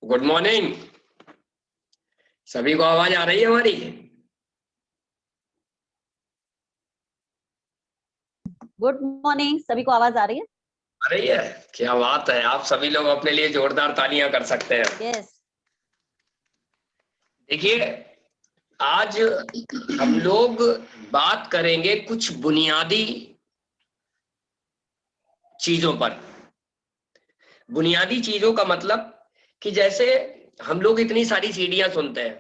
Good morning. सभी को आवाज आ रही है हमारी? गुड मॉर्निंग, सभी को आवाज आ रही है? आ रही है। क्या बात है, आप सभी लोग अपने लिए जोरदार तालियां कर सकते हैं। यस। देखिए, आज हम लोग बात करेंगे कुछ बुनियादी चीजों पर। बुनियादी चीजों का मतलब कि जैसे हम लोग इतनी सारी सीढ़ियां सुनते हैं,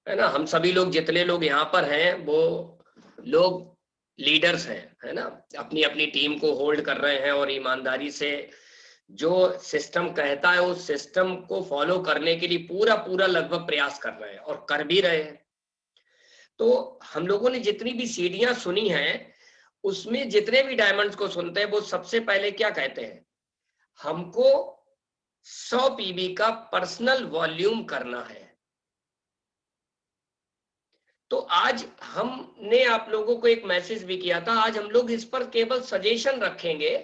है ना। हम सभी लोग, जितने लोग यहाँ पर हैं, वो लोग लीडर्स हैं, है ना। अपनी अपनी टीम को होल्ड कर रहे हैं और ईमानदारी से जो सिस्टम कहता है उस सिस्टम को फॉलो करने के लिए पूरा पूरा लगभग प्रयास कर रहे हैं और कर भी रहे हैं। तो हम लोगों ने जितनी भी सीढ़ियां सुनी हैं, उसमें जितने भी डायमंड्स को सुनते हैं, वो सबसे पहले क्या कहते हैं? हमको 100 पीबी का पर्सनल वॉल्यूम करना है। तो आज हमने आप लोगों को एक मैसेज भी किया था, आज हम लोग इस पर केवल सजेशन रखेंगे,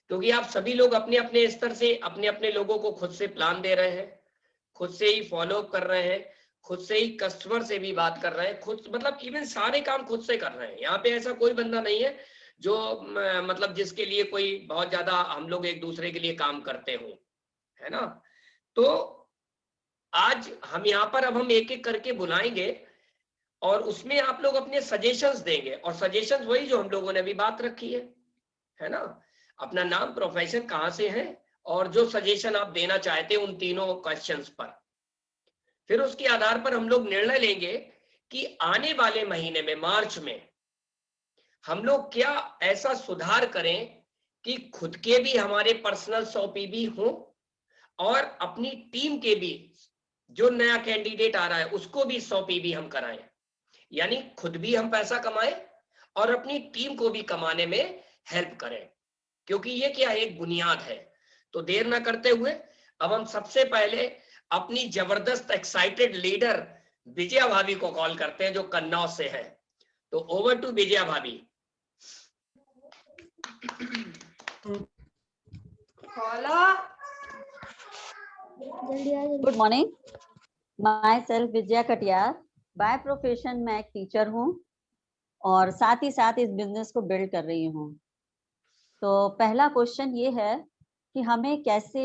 क्योंकि आप सभी लोग अपने अपने स्तर से अपने अपने लोगों को खुद से प्लान दे रहे हैं, खुद से ही फॉलो अप कर रहे हैं, खुद से ही कस्टमर से भी बात कर रहे हैं, खुद मतलब इवन सारे काम खुद से कर रहे हैं। यहाँ पे ऐसा कोई बंदा नहीं है जो मतलब जिसके लिए कोई बहुत ज्यादा हम लोग एक दूसरे के लिए काम करते हो, है ना। तो आज हम यहाँ पर अब हम एक एक करके बुलाएंगे और उसमें आप लोग अपने सजेशंस देंगे, और सजेशंस वही जो हम लोगों ने अभी बात रखी है ना। अपना नाम, प्रोफेशन, कहाँ से है, और जो सजेशन आप देना चाहते हैं उन तीनों क्वेश्चंस पर। फिर उसके आधार पर हम लोग निर्णय लेंगे कि आने वाले महीने में, मार्च में, हम लोग क्या ऐसा सुधार करें कि खुद के भी हमारे पर्सनल 100 पीबी हो और अपनी टीम के भी, जो नया कैंडिडेट आ रहा है उसको भी 100 पीबी हम कराएं। यानी खुद भी हम पैसा कमाएं और अपनी टीम को भी कमाने में हेल्प करें, क्योंकि ये क्या है, एक बुनियाद है। तो देर ना करते हुए अब हम सबसे पहले अपनी जबरदस्त एक्साइटेड लीडर विजया भाभी को कॉल करते हैं, जो कन्नौज से है। तो ओवर टू विजया भाभी। Good morning, my self Vijaya Katiyar. By profession मैं एक टीचर हूँ और साथ ही साथ इस बिजनेस को बिल्ड कर रही हूँ। तो पहला क्वेश्चन ये है कि हमें कैसे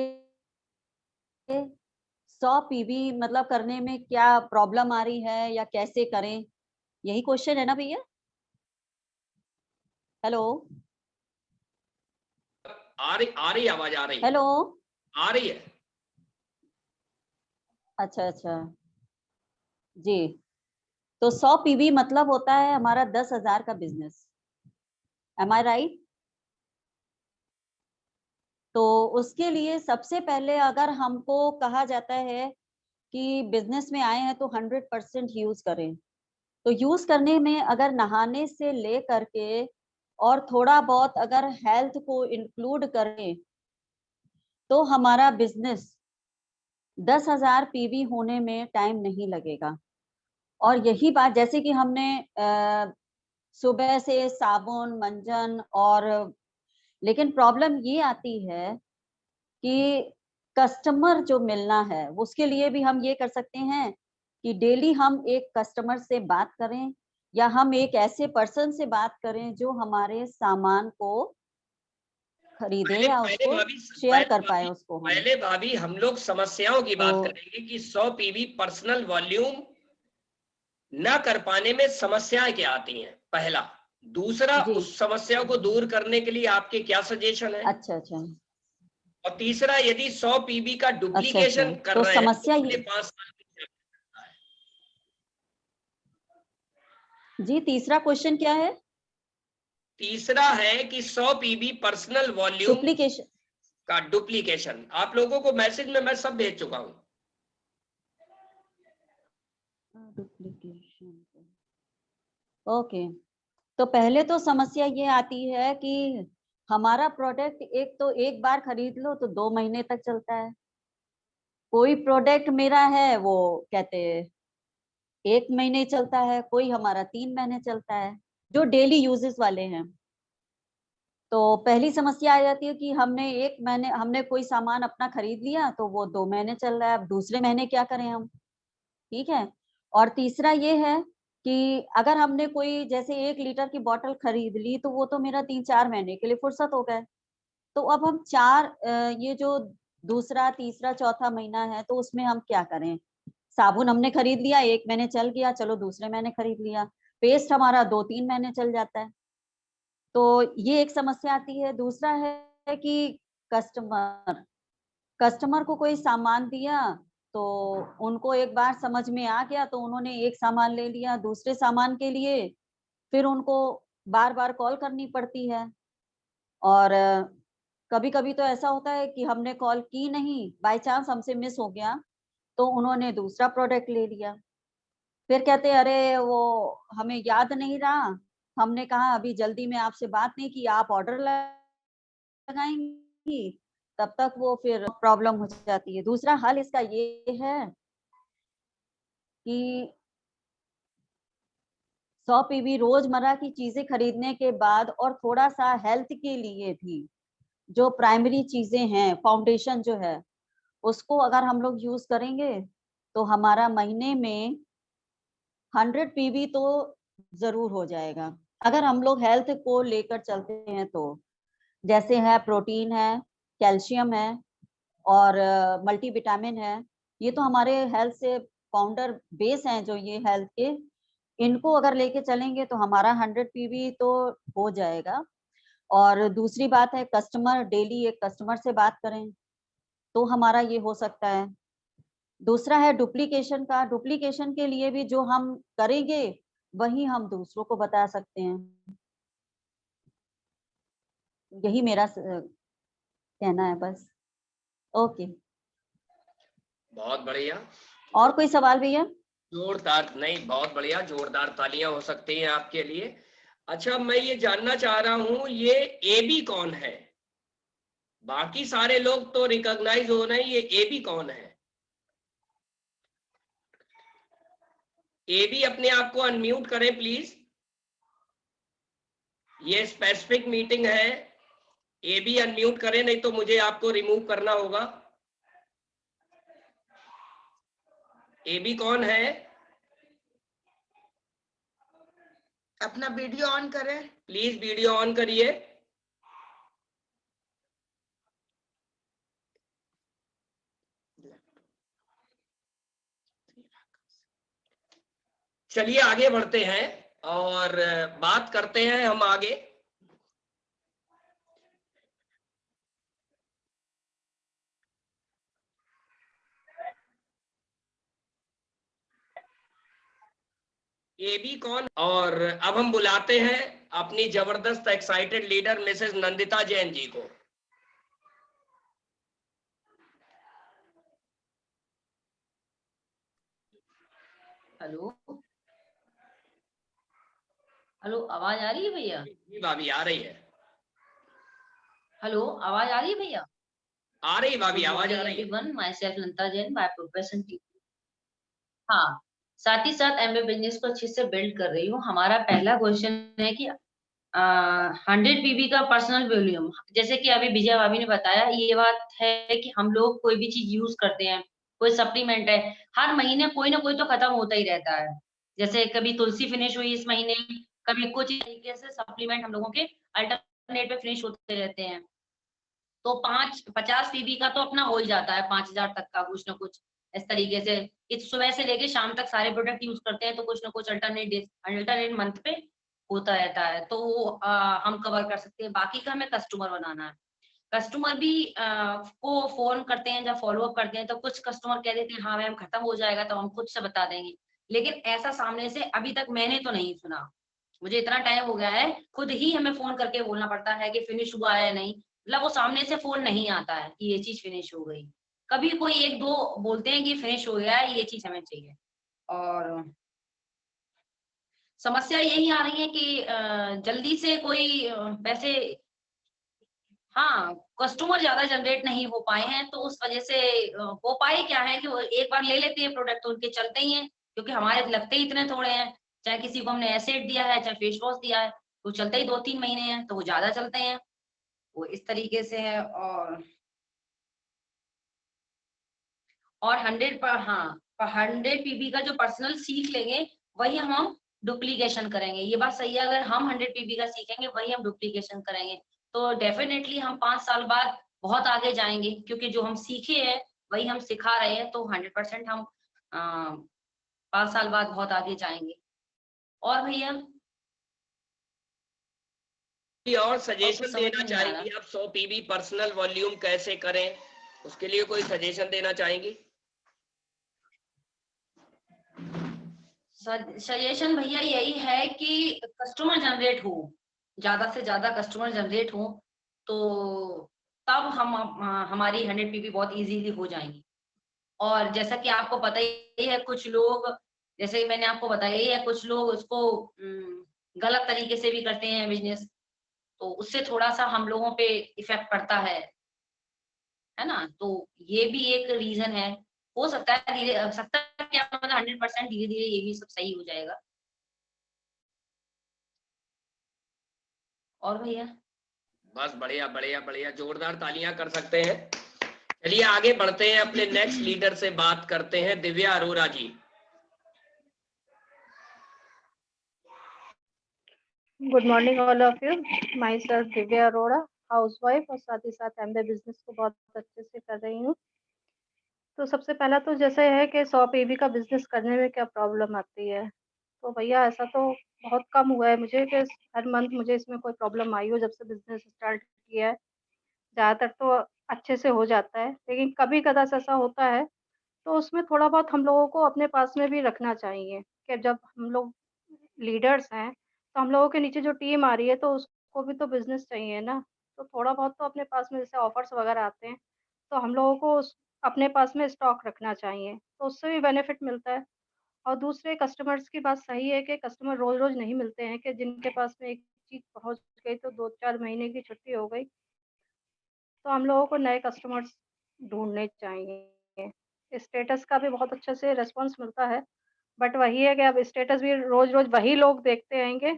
100 पीबी मतलब करने में क्या प्रॉब्लम आ रही है या कैसे करें, यही क्वेश्चन है ना भैया? हेलो, आ रही आवाज आ रही है? हेलो, आ रही है। अच्छा अच्छा जी। तो 100 पीबी मतलब होता है हमारा 10,000 का बिजनेस। एम आई राइट? तो उसके लिए सबसे पहले अगर हमको कहा जाता है कि बिजनेस में आए हैं तो 100% यूज करें, तो यूज करने में अगर नहाने से ले करके और थोड़ा बहुत अगर हेल्थ को इंक्लूड करें तो हमारा बिजनेस 10,000 पीवी होने में टाइम नहीं लगेगा। और यही बात, जैसे कि हमने सुबह से साबुन मंजन और, लेकिन प्रॉब्लम ये आती है कि कस्टमर जो मिलना है उसके लिए भी हम ये कर सकते हैं कि डेली हम एक कस्टमर से बात करें या हम एक ऐसे पर्सन से बात करें जो हमारे सामान को खरीदे पहले या पहले उसको भाभी शेयर कर पाए उसको हम। पहले भाभी हम लोग समस्याओं की तो बात करेंगे कि 100 पीबी पर्सनल वॉल्यूम ना कर पाने में समस्याएं क्या आती हैं, पहला। दूसरा, जी, उस समस्या को दूर करने के लिए आपके क्या सजेशन है। अच्छा अच्छा और तीसरा, यदि 100 पीबी का अच्छा अच्छा, डुप्लीकेशन कर तो रहे हैं तो समस्या अगले ये, 5 साल में क्या करना है। जी तीसरा क्वेश्चन क्या है? तीसरा है कि 100 पीबी पर्सनल वॉल्यूम डुप्लीकेशन। का डुप्लीकेशन। आप लोगों को मैसेज में मैं सब भेज चुका हूं। Duplication, okay. तो पहले तो समस्या ये आती है कि हमारा प्रोडक्ट एक तो एक बार खरीद लो तो 2 महीने तक चलता है। कोई प्रोडक्ट मेरा है वो कहते हैं 1 महीने चलता है, कोई हमारा 3 महीने चलता है, जो डेली यूजेस वाले हैं। तो पहली समस्या आ जाती है कि हमने कोई सामान अपना खरीद लिया तो वो 2 महीने चल रहा है, अब दूसरे महीने क्या करें हम? ठीक है? और तीसरा ये है कि अगर हमने कोई जैसे 1 लीटर की बॉटल खरीद ली तो वो तो मेरा 3-4 महीने के लिए फुर्सत हो गए। तो अब हम ये जो दूसरा, तीसरा, चौथा महीना है तो उसमें हम क्या करें? साबुन हमने खरीद लिया, 1 महीने चल गया, चलो दूसरे महीने खरीद लिया। पेस्ट हमारा 2-3 महीने चल जाता है। तो ये एक समस्या आती है। दूसरा है कि कस्टमर कस्टमर को कोई सामान दिया, तो उनको एक बार समझ में आ गया तो उन्होंने एक सामान ले लिया, दूसरे सामान के लिए फिर उनको बार-बार कॉल करनी पड़ती है। और कभी-कभी तो ऐसा होता है कि हमने कॉल की नहीं, बाय चांस हमसे मिस हो गया, तो उन्होंने दूसरा प्रोडक्ट ले लिया। फिर कहते हैं, "अरे! वो हमें याद नहीं रहा, हमने कहा अभी जल्दी में आपसे बात नहीं की, आप ऑर्डर लगाएँगी।" तब तक वो फिर प्रॉब्लम हो जाती है। दूसरा हल इसका ये है कि 100 पीवी रोज़मर्रा की चीज़ें खरीदने के बाद और थोड़ा-सा हेल्थ के लिए भी, जो प्राइमरी चीज़ें हैं, फाउंडेशन जो है, उसको अगर हम लोग यूज़ करेंगे, तो हमारा महीने में 100 पीवी तो ज़रूर हो जाएगा। अगर हम लोग हेल्थ को लेकर चलते हैं तो। जैसे है प्रोटीन है, कैल्शियम है और मल्टीविटामिन है। ये तो हमारे हेल्थ से फाउंडर बेस हैं जो ये हेल्थ के, इनको अगर लेके चलेंगे तो हमारा 100 पीवी तो हो जाएगा। और दूसरी बात है कस्टमर डेली एक कस्टमर से बात करें, तो हमारा ये हो सकता है। दूसरा है डुप्लीकेशन के लिए भी जो हम करेंगे, वही हम दूसरों को बता सकते हैं। यही मेरा कहना है बस। ओके। बहुत बढ़िया। और कोई सवाल भैया? जोरदार नहीं, बहुत बढ़िया, जोरदार तालियां हो सकती हैं आपके लिए। अच्छा, मैं ये जानना चाह रहा हूं, ये एबी कौन है? बाकी सारे लोग तो रिकॉग्नाइज हो रहे हैं, ये एबी कौन है? एबी अपने आप को अनम्यूट करें प्लीज। ये स्पेसिफिक मीटिंग है, एबी अनम्यूट करें, नहीं तो मुझे आपको रिमूव करना होगा। एबी कौन है? अपना वीडियो ऑन करें। प्लीज वीडियो ऑन करिए। चलिए आगे बढ़ते हैं और बात करते हैं हम आगे। एबी कौन? और अब हम बुलाते हैं अपनी जबरदस्त excited leader Mrs Nandita Jain ji को। हेलो हेलो, आवाज आ रही है भैया? जी भाभी आ रही है। हेलो, आवाज आ रही है भैया? आ रही भाभी, गुड आवाज आ मॉर्निंग रही है। Everyone, myself Lanta Jain by profession teacher. हाँ, साथ ही साथ एमबीए बिजनेस को अच्छे से बिल्ड कर रही हूँ। हमारा पहला क्वेश्चन है कि 100 पीवी का पर्सनल वॉल्यूम, जैसे कि अभी विजय भाभी ने बताया, ये बात है कि हम लोग कोई भी चीज यूज करते हैं, कोई सप्लीमेंट है, हर महीने कोई ना कोई तो खत्म होता ही रहता है। जैसे कभी तुलसी फिनिश हुई इस महीने, कभी कुछ तरीके से सप्लीमेंट हम लोगों के अल्टरनेट पे फिनिश होते रहते हैं। तो 50 पीबी का तो अपना हो ही जाता है, 5000 तक का कुछ ना कुछ इस तरीके से। इस सुबह से लेके शाम तक सारे प्रोडक्ट यूज करते हैं, तो कुछ ना कुछ अल्टरनेट मंथ पे होता रहता है, तो वो हम कवर कर सकते हैं। बाकी का हमें कस्टमर बनाना है। कस्टमर भी को फोन करते हैं, जब फॉलो अप करते हैं तो कुछ कस्टमर कह देते हैं हाँ मैम खत्म हो जाएगा, तो हम खुद से बता देंगे। लेकिन ऐसा सामने से अभी तक मैंने तो नहीं सुना। मुझे इतना टाइम हो गया है, खुद ही हमें फोन करके बोलना पड़ता है कि फिनिश हुआ है या नहीं। मतलब वो सामने से फोन नहीं आता है कि ये चीज फिनिश हो गई। कभी कोई एक दो बोलते हैं कि फिनिश हो गया है, ये चीज हमें चाहिए। और समस्या यही आ रही है कि जल्दी से कोई वैसे, हाँ, कस्टमर ज्यादा जनरेट नहीं हो पाए हैं, तो उस वजह से हो पाए क्या है कि वो एक बार ले लेते हैं प्रोडक्ट तो उनके चलते ही हैं, क्योंकि हमारे लगते ही इतने थोड़े हैं। चाहे किसी को हमने एसिड दिया है, चाहे फेस वॉश दिया है, तो चलते ही 2-3 महीने हैं, तो वो ज्यादा चलते हैं। वो इस तरीके से है। और 100 पीबी का जो पर्सनल सीख लेंगे वही हम डुप्लीकेशन करेंगे। ये बात सही है, अगर हम 100 पीबी का सीखेंगे वही हम डुप्लीकेशन करेंगे तो डेफिनेटली हम 5 साल बाद बहुत आगे जाएंगे, क्योंकि जो हम सीखे हैं वही हम सिखा रहे हैं, तो 100% हम 5 साल बाद बहुत आगे जाएंगे। और भैया और सजेशन समझ देना नहीं आ रहा। चाहेंगी आप 100 पीबी पर्सनल वॉल्यूम कैसे करें, उसके लिए कोई सजेशन देना चाहेंगी? सजेशन भैया यही है कि कस्टमर जनरेट हो, ज्यादा से ज्यादा कस्टमर जनरेट हो, तो तब हम हमारी 100 पीबी बहुत इजीली हो जाएंगी। और जैसा कि आपको पता ही है, कुछ लोग, जैसे मैंने आपको बताया ही है, कुछ लोग उसको गलत तरीके से भी करते हैं बिजनेस, तो उससे थोड़ा सा हम लोगों पे इफेक्ट पड़ता है ना। तो ये भी एक रीजन है। हो सकता है धीरे सकता है कि मतलब 100% धीरे धीरे ये भी सब सही हो जाएगा। और भैया बस बढ़िया बढ़िया बढ़िया, जोरदार तालियां कर सकते हैं। चलिए आगे बढ़ते हैं, अपने नेक्स्ट लीडर से बात करते हैं, Divya Arora ji. Good morning all of you. Myself Divya Arora, housewife, और साथ ही साथ एमबीए बिजनेस को बहुत अच्छे से कर रही हूँ। तो सबसे पहला तो जैसे है कि 100 पीवी का बिजनेस करने में क्या प्रॉब्लम आती है, तो भैया ऐसा तो बहुत कम हुआ है मुझे कि हर मंथ मुझे इसमें कोई प्रॉब्लम आई हो। जब से बिजनेस स्टार्ट किया है ज़्यादातर तो अच्छे से हो जाता है, लेकिन कभी कदा ऐसा होता है तो उसमें थोड़ा बहुत हम लोगों को अपने पास में भी रखना चाहिए कि जब हम लोग लीडर्स हैं तो हम लोगों के नीचे जो टीम आ रही है तो उसको भी तो बिजनेस चाहिए ना। तो थोड़ा बहुत तो अपने पास में जैसे ऑफर्स वगैरह आते हैं तो हम लोगों को अपने पास में स्टॉक रखना चाहिए, तो उससे भी बेनिफिट मिलता है। और दूसरे कस्टमर्स की बात सही है कि कस्टमर रोज रोज नहीं मिलते हैं कि जिनके पास में एक चीज पहुंच गई तो 2-4 महीने की छुट्टी हो गई, तो हम लोगों को नए कस्टमर्स ढूंढने चाहिए। स्टेटस का भी बहुत अच्छे से रिस्पॉन्स मिलता है, बट वही है कि अब स्टेटस भी रोज रोज वही लोग देखते रहेंगे,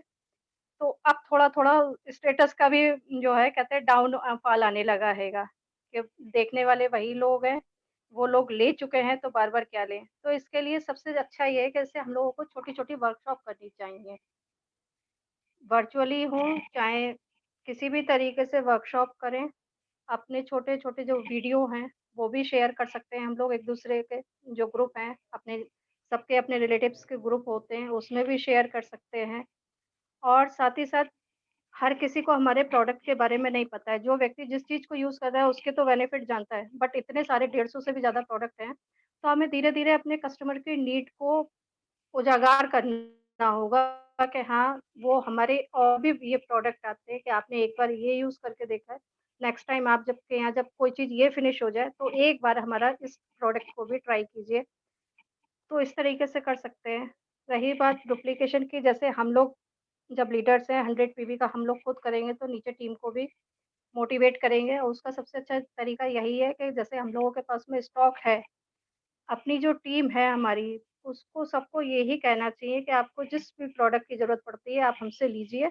तो अब थोड़ा थोड़ा स्टेटस का भी जो है कहते हैं डाउन फॉल आने लगा हैगा कि देखने वाले वही लोग हैं, वो लोग ले चुके हैं तो बार बार क्या लें। तो इसके लिए सबसे अच्छा ये है कि जैसे हम लोगों को छोटी छोटी वर्कशॉप करनी चाहिए, वर्चुअली हो चाहे किसी भी तरीके से वर्कशॉप करें। अपने छोटे-छोटे जो वीडियो हैं, वो भी शेयर कर सकते हैं हम लोग एक-दूसरे के जो ग्रुप हैं, अपने सबके अपने रिलेटिव्स के ग्रुप होते हैं, उसमें भी शेयर कर सकते हैं। और साथ ही साथ हर किसी को हमारे प्रोडक्ट के बारे में नहीं पता है। जो व्यक्ति जिस चीज़ को यूज़ कर रहा है, उसके तो बेनिफिट जानता है, बट इतने सारे 150 से भी ज़्यादा प्रोडक्ट हैं, तो हमें धीरे-धीरे अपने कस्टमर की नीड को उजागर करना होगा कि हाँ, वो हमारे और भी ये प्रोडक्ट आते हैं कि आपने एक बार ये यूज़ करके देखा है, नेक्स्ट टाइम आप जब के यहाँ जब कोई चीज़ ये फिनिश हो जाए, तो एक बार हमारा इस प्रोडक्ट को भी ट्राई कीजिए। तो इस तरीके से कर सकते हैं। रही बात डुप्लीकेशन की, जैसे हम लोग जब लीडर्स हैं 100 पीवी का हम लोग खुद करेंगे, तो नीचे टीम को भी मोटिवेट करेंगे, और उसका सबसे अच्छा तरीका यही है कि जैसे हम लोगों के पास में स्टॉक है, अपनी जो टीम है हमारी, उसको सबको यही कहना चाहिए कि आपको जिस भी प्रोडक्ट की ज़रूरत पड़ती है, आप हमसे लीजिए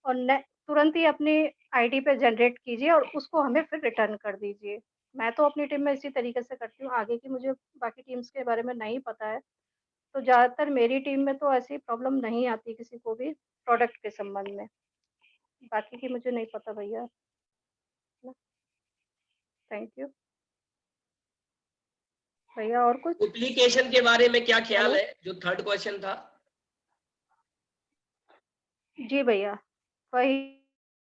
और न तुरंत ही अपनी आईडी पे जनरेट कीजिए और उसको हमें फिर रिटर्न कर दीजिए। मैं तो अपनी टीम में इसी तरीके से करती हूँ, आगे की मुझे बाकी टीम्स के बारे में नहीं पता है। तो ज़्यादातर मेरी टीम में तो ऐसी प्रॉब्लम नहीं आती किसी को भी प्रोडक्ट के संबंध में। बाकी की मुझे नहीं पता भैया। Thank you. भैया और कुछ? डुप्लीकेशन के बारे में क्या ख्याल हेलो? है, जो थर्ड क्वेश्चन था? जी भैया, वही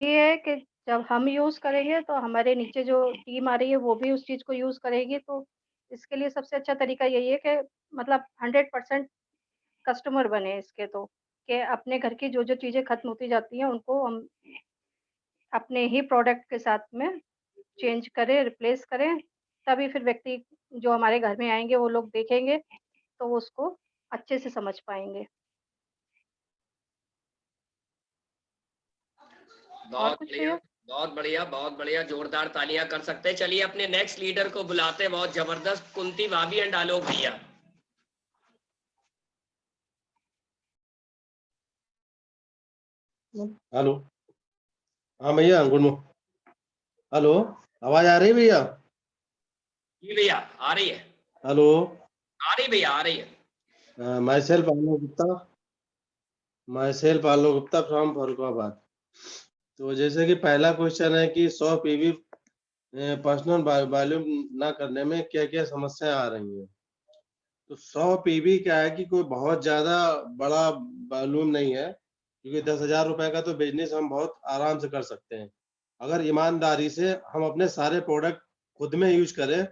है कि जब हम यूज़ करेंगे तो हमारे नीचे जो टीम आ रही है वो भी उस चीज़ को यूज़ करेगी, तो इसके लिए सबसे अच्छा तरीका यही है कि मतलब 100% कस्टमर बने इसके तो, कि अपने घर की जो-जो चीज़ें खत्म होती जाती हैं उनको हम अपने ही प्रोडक्ट के साथ में चेंज करें, रिप्लेस करें, तभी फिर व्यक्ति जो हमारे घर में आएँगे वो लोग देखेंगे, तो वो उसको अच्छे से समझ पाएँगे। और बहुत कुछ बढ़िया भैया? बहुत बढ़िया बहुत बढ़िया, जोरदार तालियां कर सकते हैं। चलिए अपने नेक्स्ट लीडर को बुलाते हैं, बहुत जबरदस्त, कुंती भाभी एंड आलोक भैया। हेलो। हाँ भैया, गुड मॉर्निंग। हेलो, आवाज आ रही है भैया? जी भैया आ रही है, हेलो, आ रही भैया, आ रही है। My self Alok Gupta from Farrukhabad. तो जैसे कि पहला क्वेश्चन है कि 100 पीवी पर्सनल वॉल्यूम ना करने में क्या क्या समस्याएं आ रही हैं। तो 100 पीवी क्या है कि कोई बहुत ज्यादा बड़ा वॉल्यूम नहीं है, क्योंकि 10,000 रुपए का तो बिजनेस हम बहुत आराम से कर सकते हैं। अगर ईमानदारी से हम अपने सारे प्रोडक्ट खुद में यूज करें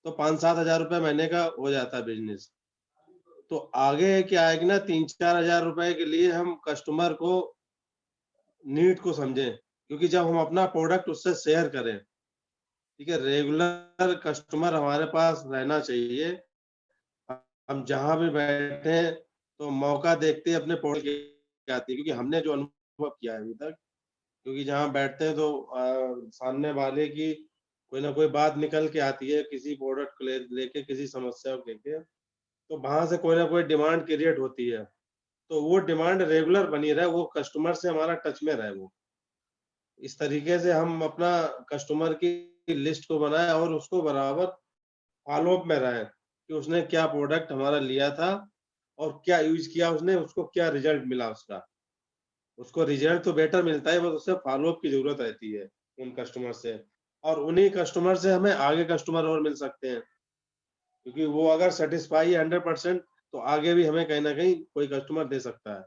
तो 5-7 हजार रुपए महीने का हो जाता है बिजनेस। तो आगे क्या है कि ना 3-4 हजार रुपए के लिए हम कस्टमर को नीड को समझें, क्योंकि जब हम अपना प्रोडक्ट उससे शेयर करें, ठीक है, रेगुलर कस्टमर हमारे पास रहना चाहिए। हम जहां भी बैठे तो मौका देखते अपने प्रोडक्ट की आती है, क्योंकि हमने जो अनुभव किया है अभी तक, क्योंकि जहां बैठते हैं तो सामने वाले की कोई ना कोई बात निकल के आती है किसी प्रोडक्ट को लेके, किसी समस्या को लेके, तो वहां से कोई ना कोई डिमांड क्रिएट होती है। तो वो डिमांड रेगुलर बनी रहे, वो कस्टमर से हमारा टच में रहे। वो इस तरीके से हम अपना कस्टमर की लिस्ट को बनाए और उसको बराबर फॉलोअप में रहे कि उसने क्या प्रोडक्ट हमारा लिया था और क्या यूज किया उसने, उसको क्या रिजल्ट मिला उसका। उसको रिजल्ट तो बेटर मिलता है, बस उससे फॉलोअप की जरूरत रहती है उन कस्टमर से, और उन्हीं कस्टमर से हमें आगे कस्टमर और मिल सकते हैं, क्योंकि वो अगर सेटिस्फाई है 100%, तो आगे भी हमें कहीं ना कहीं कोई कस्टमर दे सकता है।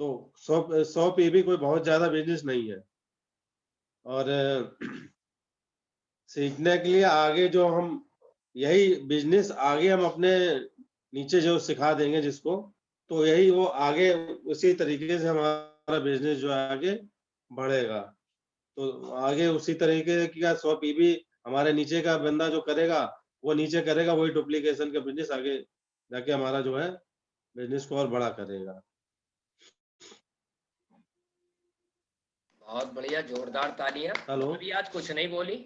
तो 100 पे भी कोई बहुत ज्यादा बिजनेस नहीं है। और सीखने के लिए आगे जो हम यही बिजनेस आगे हम अपने नीचे जो सिखा देंगे जिसको, तो यही वो आगे उसी तरीके से हमारा बिजनेस जो है आगे बढ़ेगा। तो आगे उसी तरीके का 100 पीवी हमारे नीचे का बंदा जो करेगा वो नीचे करेगा, वही डुप्लीकेशन का बिजनेस आगे जाके हमारा जो है बिजनेस को और बड़ा करेगा। बहुत बढ़िया, जोरदार तालियां। हेलो, अभी आज कुछ नहीं बोली।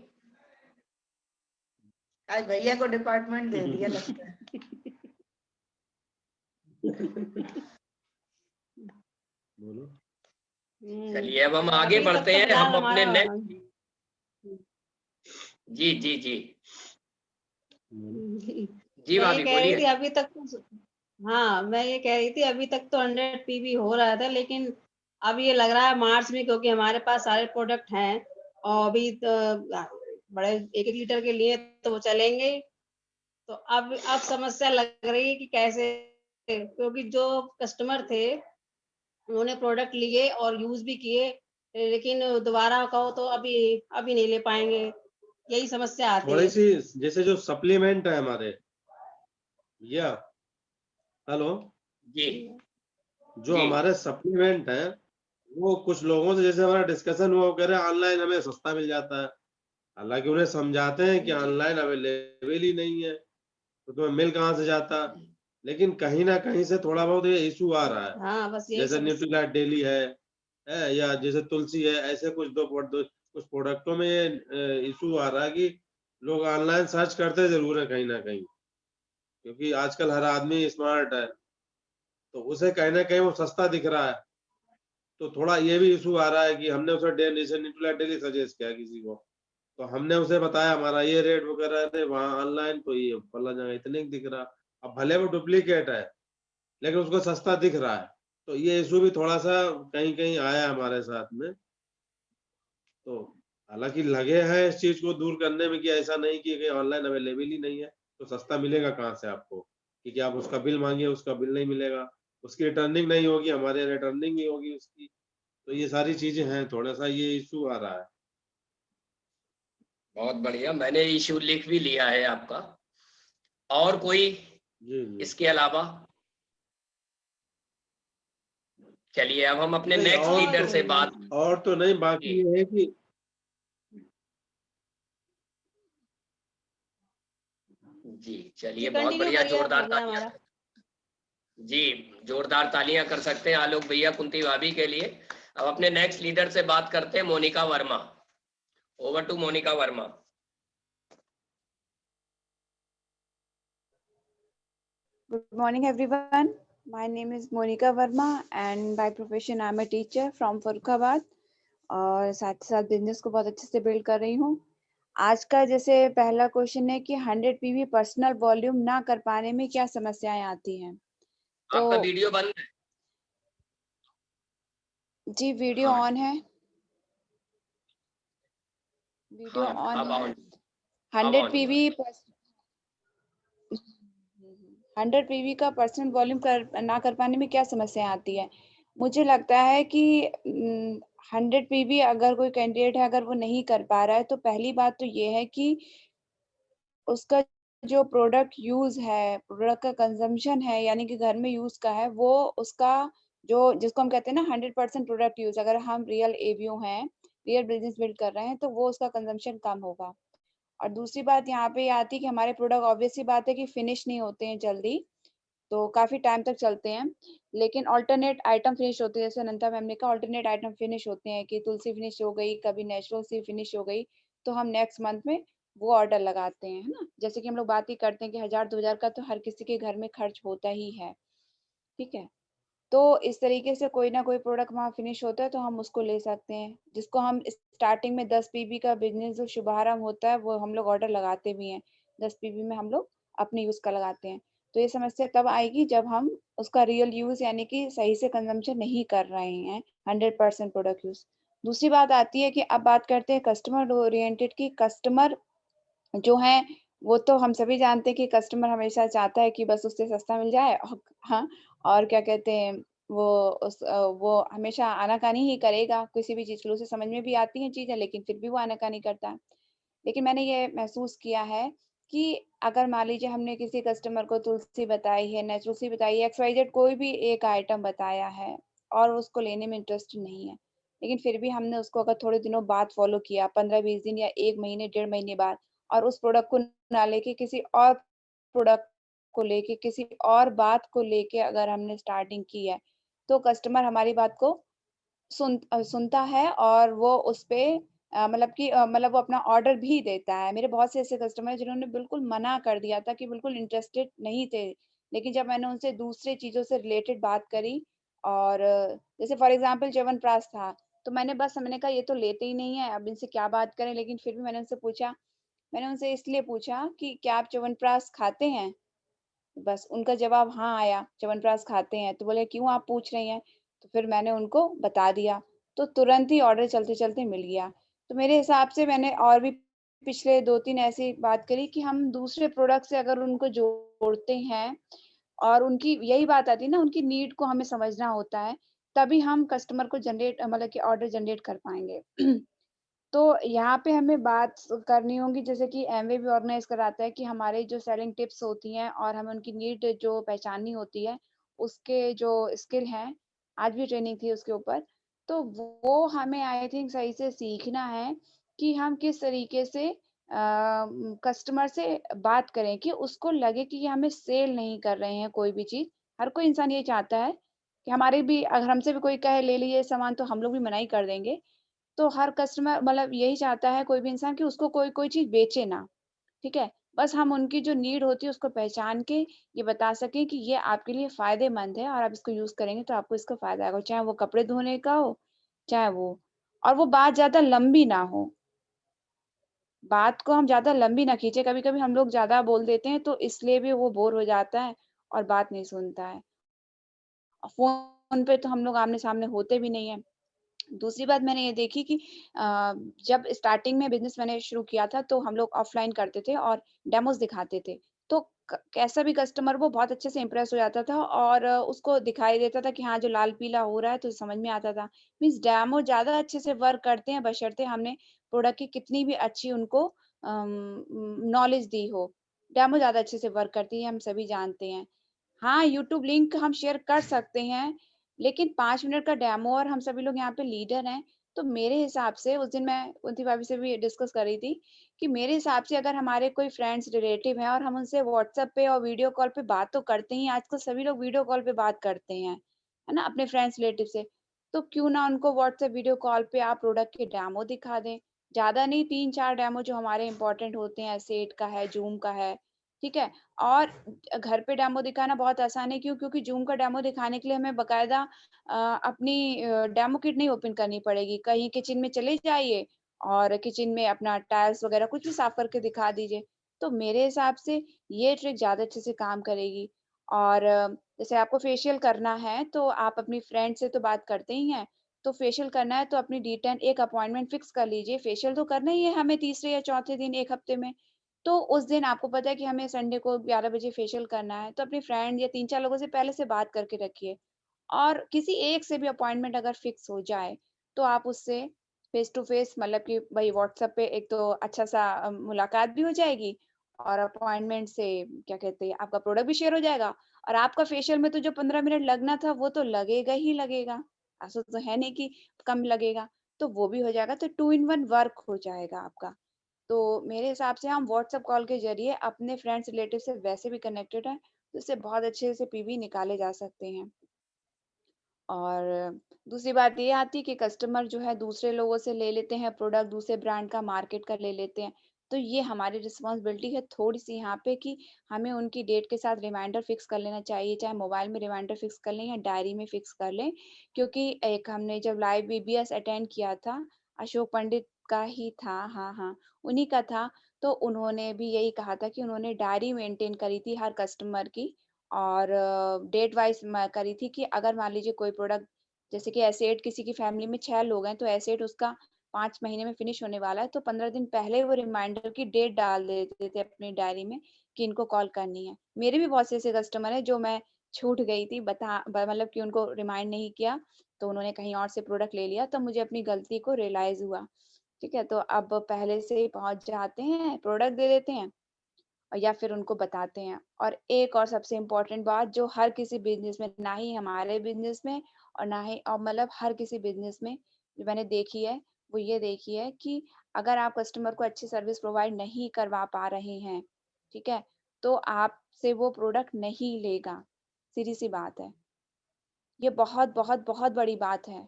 आज भैया को डिपार्टमेंट दे दिया लगता है। बोलो। चलिए अब हम आगे अभी तक बढ़ते तो हैं, फिलहाल हम अपने हमारा नेक्स्ट। जी जी जी जी मैं ये भाभी कह रही बोलिए। थी अभी तक तो, हाँ मैं ये कह रही थी अभी तक तो 100 पीवी हो रहा था, लेकिन अब ये लग रहा है मार्च में, क्योंकि हमारे पास सारे प्रोडक्ट हैं और अभी तो बड़े 1-1 लीटर के लिए तो वो चलेंगे। तो अब समस्या लग रही है कि कैसे, क्योंकि जो कस्टमर थे उन्होंने प्रोडक्ट लिए और यूज भी किए, लेकिन दोबारा कहो तो अभी अभी नहीं ले पाएंगे, यही समस्या आती थोड़ी है सी इसमें। जैसे जो सप्लीमेंट है हमारे, या हेलो, जी जो जी हमारे सप्लीमेंट है वो कुछ लोगों से जैसे हमारा डिस्कशन हुआ, वो कह रहे हैं ऑनलाइन हमें सस्ता मिल जाता है। हालांकि उन्हें समझाते हैं कि ऑनलाइन अवेलेबल ही नहीं है, तो तुम्हें मिल कहाँ से जाता। लेकिन कहीं ना कहीं से थोड़ा बहुत ये इशू आ रहा है, हाँ बस यही जैसे समस्या। न्यूट्रीलाइट डेली है या जैसे तुलसी है, ऐसे कुछ प्रोडक्टों में ये इशू आ रहा है कि लोग ऑनलाइन सर्च करते जरूर है कहीं ना कहीं, क्योंकि आजकल हर आदमी स्मार्ट है, तो उसे कहीं ना कहीं वो सस्ता दिख रहा है। तो थोड़ा ये भी इशू आ रहा है कि हमने उसे जैसे न्यूट्रीलाइट डेली सजेस्ट किया किसी को, तो हमने उसे बताया हमारा ये रेट वगैरह है, वहाँ ऑनलाइन तो ये फला जगह इतने की दिख रहा। अब भले वो डुप्लीकेट है लेकिन उसको सस्ता दिख रहा है। तो ये इशू भी थोड़ा सा कहीं कहीं आया हमारे साथ में। तो हालांकि लगे हैं इस चीज को दूर करने में कि ऐसा नहीं कि ऑनलाइन अवेलेबल ही नहीं है तो सस्ता मिलेगा कहाँ से आपको, क्योंकि आप उसका बिल मांगिए उसका बिल नहीं मिलेगा, उसकी रिटर्निंग नहीं होगी, हमारे रिटर्निंग ही होगी उसकी। तो ये सारी चीजें हैं, थोड़ा सा ये इशू आ रहा है। बहुत बढ़िया, मैंने इशू लिख भी लिया है आपका। और कोई जी जी। इसके अलावा? चलिए अब हम अपने नहीं नेक्स्ट और लीडर से बात। और तो नहीं, बाकी जी ये है कि जी चलिए, जी बहुत कंटिन्यू बढ़िया, करिए, जोरदार हो गया तालियां। हमारा। जी जोरदार तालियां कर सकते हैं आलोक भैया, कुंती भाभी के लिए। अब अपने नेक्स्ट लीडर से बात करते हैं, Monica Verma. Over to Monica Verma. Good morning, everyone. My name is Monica Verma, and by profession, I'm a teacher from Farrukhabad. और साथ ही साथ बिजनेस को बहुत अच्छे से बिल्ड कर रही हूँ। आज का जैसे पहला क्वेश्चन है कि 100 पीवी पर्सनल वॉल्यूम ना कर पाने में क्या समस्याएं आती हैं? आपका तो वीडियो बंद है। जी वीडियो हाँ ऑन है, वीडियो हाँ, ऑन अब है। ऑन, अब 100 ऑन हुआ। पीवी 100 पीवी का पर्सनल वॉल्यूम ना कर पाने में क्या समस्याएं आती है? मुझे लगता है कि 100 पीवी अगर कोई कैंडिडेट है, अगर वो नहीं कर पा रहा है, तो पहली बात तो ये है कि उसका जो प्रोडक्ट यूज़ है, प्रोडक्ट का कंज़म्पशन है, यानी कि घर में यूज़ का है, वो उसका जो जिसको हम कहते हैं ना 100% प्रोडक्ट यूज़, अगर हम रियल एवीओ हैं, रियल बिज़नेस बिल्ड कर रहे हैं, तो वो उसका कंज़म्पशन कम होगा। और दूसरी बात यहाँ पे ये आती है कि हमारे प्रोडक्ट ऑब्वियस सी बात है कि फिनिश नहीं होते हैं जल्दी, तो काफ़ी टाइम तक चलते हैं। लेकिन अल्टरनेट आइटम फिनिश होते हैं, जैसे अनंता मैम ने कहा अल्टरनेट आइटम फिनिश होते हैं कि तुलसी फिनिश हो गई, कभी नेचुरल सी फिनिश हो गई, तो हम नेक्स्ट मंथ में वो ऑर्डर लगाते हैं, है ना? जैसे कि हम लोग बात ही करते हैं कि 1000-2000 का तो हर किसी के घर में खर्च होता ही है, ठीक है? तो इस तरीके से कोई ना कोई प्रोडक्ट वहाँ फिनिश होता है तो हम उसको ले सकते हैं, जिसको हम स्टार्टिंग में 10 पीवी का बिज़नेस जो शुभारंभ होता है वो हम लोग ऑर्डर लगाते भी हैं। 10 पीवी में हम लोग अपने यूज़ का लगाते हैं। तो ये समस्या तब आएगी जब हम उसका रियल यूज़ यानी कि सही से कंज़म्पशन नहीं कर रहे हैं, 100% प्रोडक्ट यूज़। दूसरी बात आती है कि अब बात करते हैं कस्टमर ओरिएंटेड की। कस्टमर जो हैं, वो तो हम सभी जानते हैं कि कस्टमर हमेशा चाहता है कि बस उससे सस्ता मिल जाए हाँ, और क्या कहते हैं, वो वो हमेशा आनाकानी ही करेगा किसी भी चीज़ के लिए। उसे समझ में भी आती हैं चीज़ें, लेकिन फिर भी वो आनाकानी करता है। लेकिन मैंने ये महसूस किया है कि अगर मान लीजिए हमने किसी कस्टमर को तुलसी बताई है, नेचुरल सी बताई है, XYZ कोई भी एक आइटम बताया है और उसको लेने में इंटरेस्ट नहीं है, लेकिन फिर भी हमने उसको अगर थोड़े दिनों बाद फ़ॉलो किया, 15-20 दिन या 1 महीने, डेढ़ महीने बाद, और उस प्रोडक्ट को ना लेके किसी और प्रोडक्ट को लेके, किसी और बात को लेके अगर हमने स्टार्टिंग की है, तो कस्टमर हमारी बात को सुनता है और वो उसपे मतलब वो अपना ऑर्डर भी देता है। मेरे बहुत से ऐसे कस्टमर हैं जिन्होंने बिल्कुल मना कर दिया था कि बिल्कुल इंटरेस्टेड नहीं थे। लेकिन जब मैंने उनसे दूसरे चीज़ों से रिलेटेड बात करी और जैसे फॉर एग्ज़ाम्पल च्यवनप्राश था, तो मैंने कहा ये तो लेते ही नहीं है, अब इनसे क्या बात करें? लेकिन फिर भी मैंने उनसे इसलिए पूछा कि क्या आप च्यवनप्राश खाते हैं? बस उनका जवाब हाँ आया, च्यवनप्राश खाते हैं। तो बोले क्यों आप पूछ रही हैं? तो फिर मैंने उनको बता दिया, तो तुरंत ही ऑर्डर चलते-चलते मिल गया। तो मेरे हिसाब से मैंने और भी पिछले 2-3 ऐसी बात करी कि हम दूसरे प्रोडक्ट से अगर उनको जोड़ते हैं और उनकी यही बात आती है ना, उनकी नीड को हमें समझना होता है, तभी हम कस्टमर को मतलब कि ऑर्डर जनरेट कर पाएँगे। तो यहाँ पे हमें बात करनी होगी, जैसे कि एमवे भी ऑर्गेनाइज कराता है कि हमारे जो सेलिंग टिप्स होती हैं और हमें उनकी नीड जो पहचाननी होती है, उसके जो स्किल हैं, आज भी ट्रेनिंग थी उसके ऊपर। तो वो हमें आई थिंक सही से सीखना है कि हम किस तरीके से कस्टमर से बात करें कि उसको लगे कि ये हमें सेल नहीं कर रहे हैं कोई भी चीज़। हर कोई इंसान ये चाहता है कि हमारे भी अगर हमसे भी कोई कहे ले लीजिए सामान तो हम लोग भी मना ही कर देंगे। तो हर कस्टमर मतलब यही चाहता है कोई भी इंसान कि उसको कोई चीज़ बेचे ना, ठीक है? बस हम उनकी जो नीड होती है उसको पहचान के ये बता सकें कि ये आपके लिए फ़ायदेमंद है और आप इसको यूज़ करेंगे तो आपको इसका फ़ायदा आएगा, चाहे वो कपड़े धोने का हो, चाहे वो, और वो बात ज़्यादा लंबी ना हो। बात को हम ज़्यादा लंबी ना खींचे, कभी-कभी हम लोग ज़्यादा बोल देते हैं तो इसलिए भी वो बोर हो जाता है और बात नहीं सुनता है। फ़ोन पे तो हम लोग आमने-सामने होते भी नहीं हैं। दूसरी बात मैंने ये देखी कि जब स्टार्टिंग में बिज़नेस मैंने शुरू किया था, तो हम लोग ऑफ़लाइन करते थे और डेमोज़ दिखाते थे। तो क कैसा भी कस्टमर वो बहुत अच्छे से इम्प्रेस हो जाता था और उसको दिखाई देता था कि हाँ, जो लाल-पीला हो रहा है तो समझ में आता था। मीन्स डेमो ज़्यादा अच्छे से वर्क करते हैं बशर्ते हमने प्रोडक्ट की कितनी भी अच्छी उनको नॉलेज दी हो। डेमो ज़्यादा अच्छे से वर्क करती है, हम सभी जानते हैं। हाँ, यूट्यूब लिंक हम शेयर कर सकते हैं, लेकिन 5 मिनट का डेमो और हम सभी लोग यहाँ पे लीडर हैं, तो मेरे हिसाब से उस दिन मैं कुंती भाभी से भी डिस्कस कर रही थी कि मेरे हिसाब से अगर हमारे कोई फ्रेंड्स, रिलेटिव हैं और हम उनसे व्हाट्सएप पे और वीडियो कॉल पे बात तो करते ही हैं, आजकल सभी लोग वीडियो कॉल पे बात करते हैं, है ना? अपने फ्रेंड्स, रिलेटिव से। तो क्यों ना उनको व्हाट्सएप वीडियो कॉल पे आप प्रोडक्ट के डेमो दिखा दें। ज़्यादा नहीं 3-4 डेमो जो हमारे इम्पोर्टेंट होते हैं, सेट का है, ज़ूम का है, ठीक है। और घर पे डेमो दिखाना बहुत आसान है, क्यों? क्योंकि जूम का डेमो दिखाने के लिए हमें बकायदा अपनी डेमो किट नहीं ओपन करनी पड़ेगी। कहीं किचन में चले जाइए और किचन में अपना टाइल्स वगैरह कुछ भी साफ करके दिखा दीजिए। तो मेरे हिसाब से ये ट्रिक ज़्यादा अच्छे से काम करेगी। और जैसे आपको फेशियल करना है तो आप अपनी फ्रेंड से तो बात करते ही हैं, तो फेशियल करना है तो अपनी D10 एक अपॉइंटमेंट फिक्स कर लीजिए। फेशियल तो करना ही है हमें तीसरे या चौथे दिन 1 हफ्ते में। तो उस दिन आपको पता है कि हमें संडे को 11 बजे फेशियल करना है, तो अपनी फ्रेंड या 3-4 लोगों से पहले से बात करके रखिए। और किसी एक से भी अपॉइंटमेंट अगर फिक्स हो जाए, तो आप उससे फेस टू फेस, मतलब कि भाई व्हाट्सएप पे एक तो अच्छा-सा मुलाकात भी हो जाएगी, और अपॉइंटमेंट से क्या कहते हैं, आपका प्रोडक्ट भी शेयर हो जाएगा, और आपका फेशियल में तो जो 15 मिनट लगना था वो तो लगेगा ही लगेगा। ऐसा तो है नहीं कि कम लगेगा, तो वो भी हो जाएगा, तो 2 इन 1 वर्क हो जाएगा आपका। तो मेरे हिसाब से हम व्हाट्सएप कॉल के ज़रिए अपने फ्रेंड्स रिलेटिव से वैसे भी कनेक्टेड हैं, तो इससे बहुत अच्छे से पीवी निकाले जा सकते हैं। और दूसरी बात ये आती है कि कस्टमर जो है दूसरे लोगों से ले लेते हैं प्रोडक्ट, दूसरे ब्रांड का मार्केट का ले लेते हैं। तो ये हमारी रिस्पॉन्सिबिलिटी है थोड़ी-सी यहाँ पे कि हमें उनकी डेट के साथ रिमाइंडर फिक्स कर लेना चाहिए, चाहे मोबाइल में रिमाइंडर फिक्स कर लें या डायरी में फिक्स कर लें। क्योंकि एक हमने जब लाइव बीबीएस अटेंड किया था, अशोक पंडित का ही था, हाँ, हाँ, उन्हीं का था। तो उन्होंने भी यही कहा था कि उन्होंने डायरी मेंटेन करी थी हर कस्टमर की, और डेट वाइज़ म करी थी कि अगर मान लीजिए कोई प्रोडक्ट, जैसे कि एसिड किसी की फैमिली में 6 लोग हैं, तो एसिड उसका 5 महीने में फिनिश होने वाला है, तो 15 दिन पहले वो रिमाइंडर की डेट डाल देते थे अपनी डायरी में कि इनको कॉल करनी है। मेरे भी बहुत से ऐसे कस्टमर हैं जो मैं छूट गई थी बता ब मतलब कि उनको रिमाइंड नहीं किया, तो उन्होंने कहीं और से प्रोडक्ट ले लिया, तब मुझे अपनी गलती को रियलाइज़ हुआ। ठीक है? तो अब पहले से ही पहुँच जाते हैं, प्रोडक्ट दे देते हैं, या फिर उनको बताते हैं। और एक और सबसे इम्पोर्टेंट बात जो हर किसी बिज़नेस में, ना ही हमारे बिज़नेस में और ना ही मतलब हर किसी बिज़नेस में जो मैंने देखी है, वो ये देखी है कि अगर आप कस्टमर को अच्छी सर्विस प्रोवाइड नहीं करवा पा रहे हैं, ठीक है? तो आपसे वो प्रोडक्ट नहीं लेगा, सीधी-सी बात है। ये बहुत, बहुत, बहुत बड़ी बात है।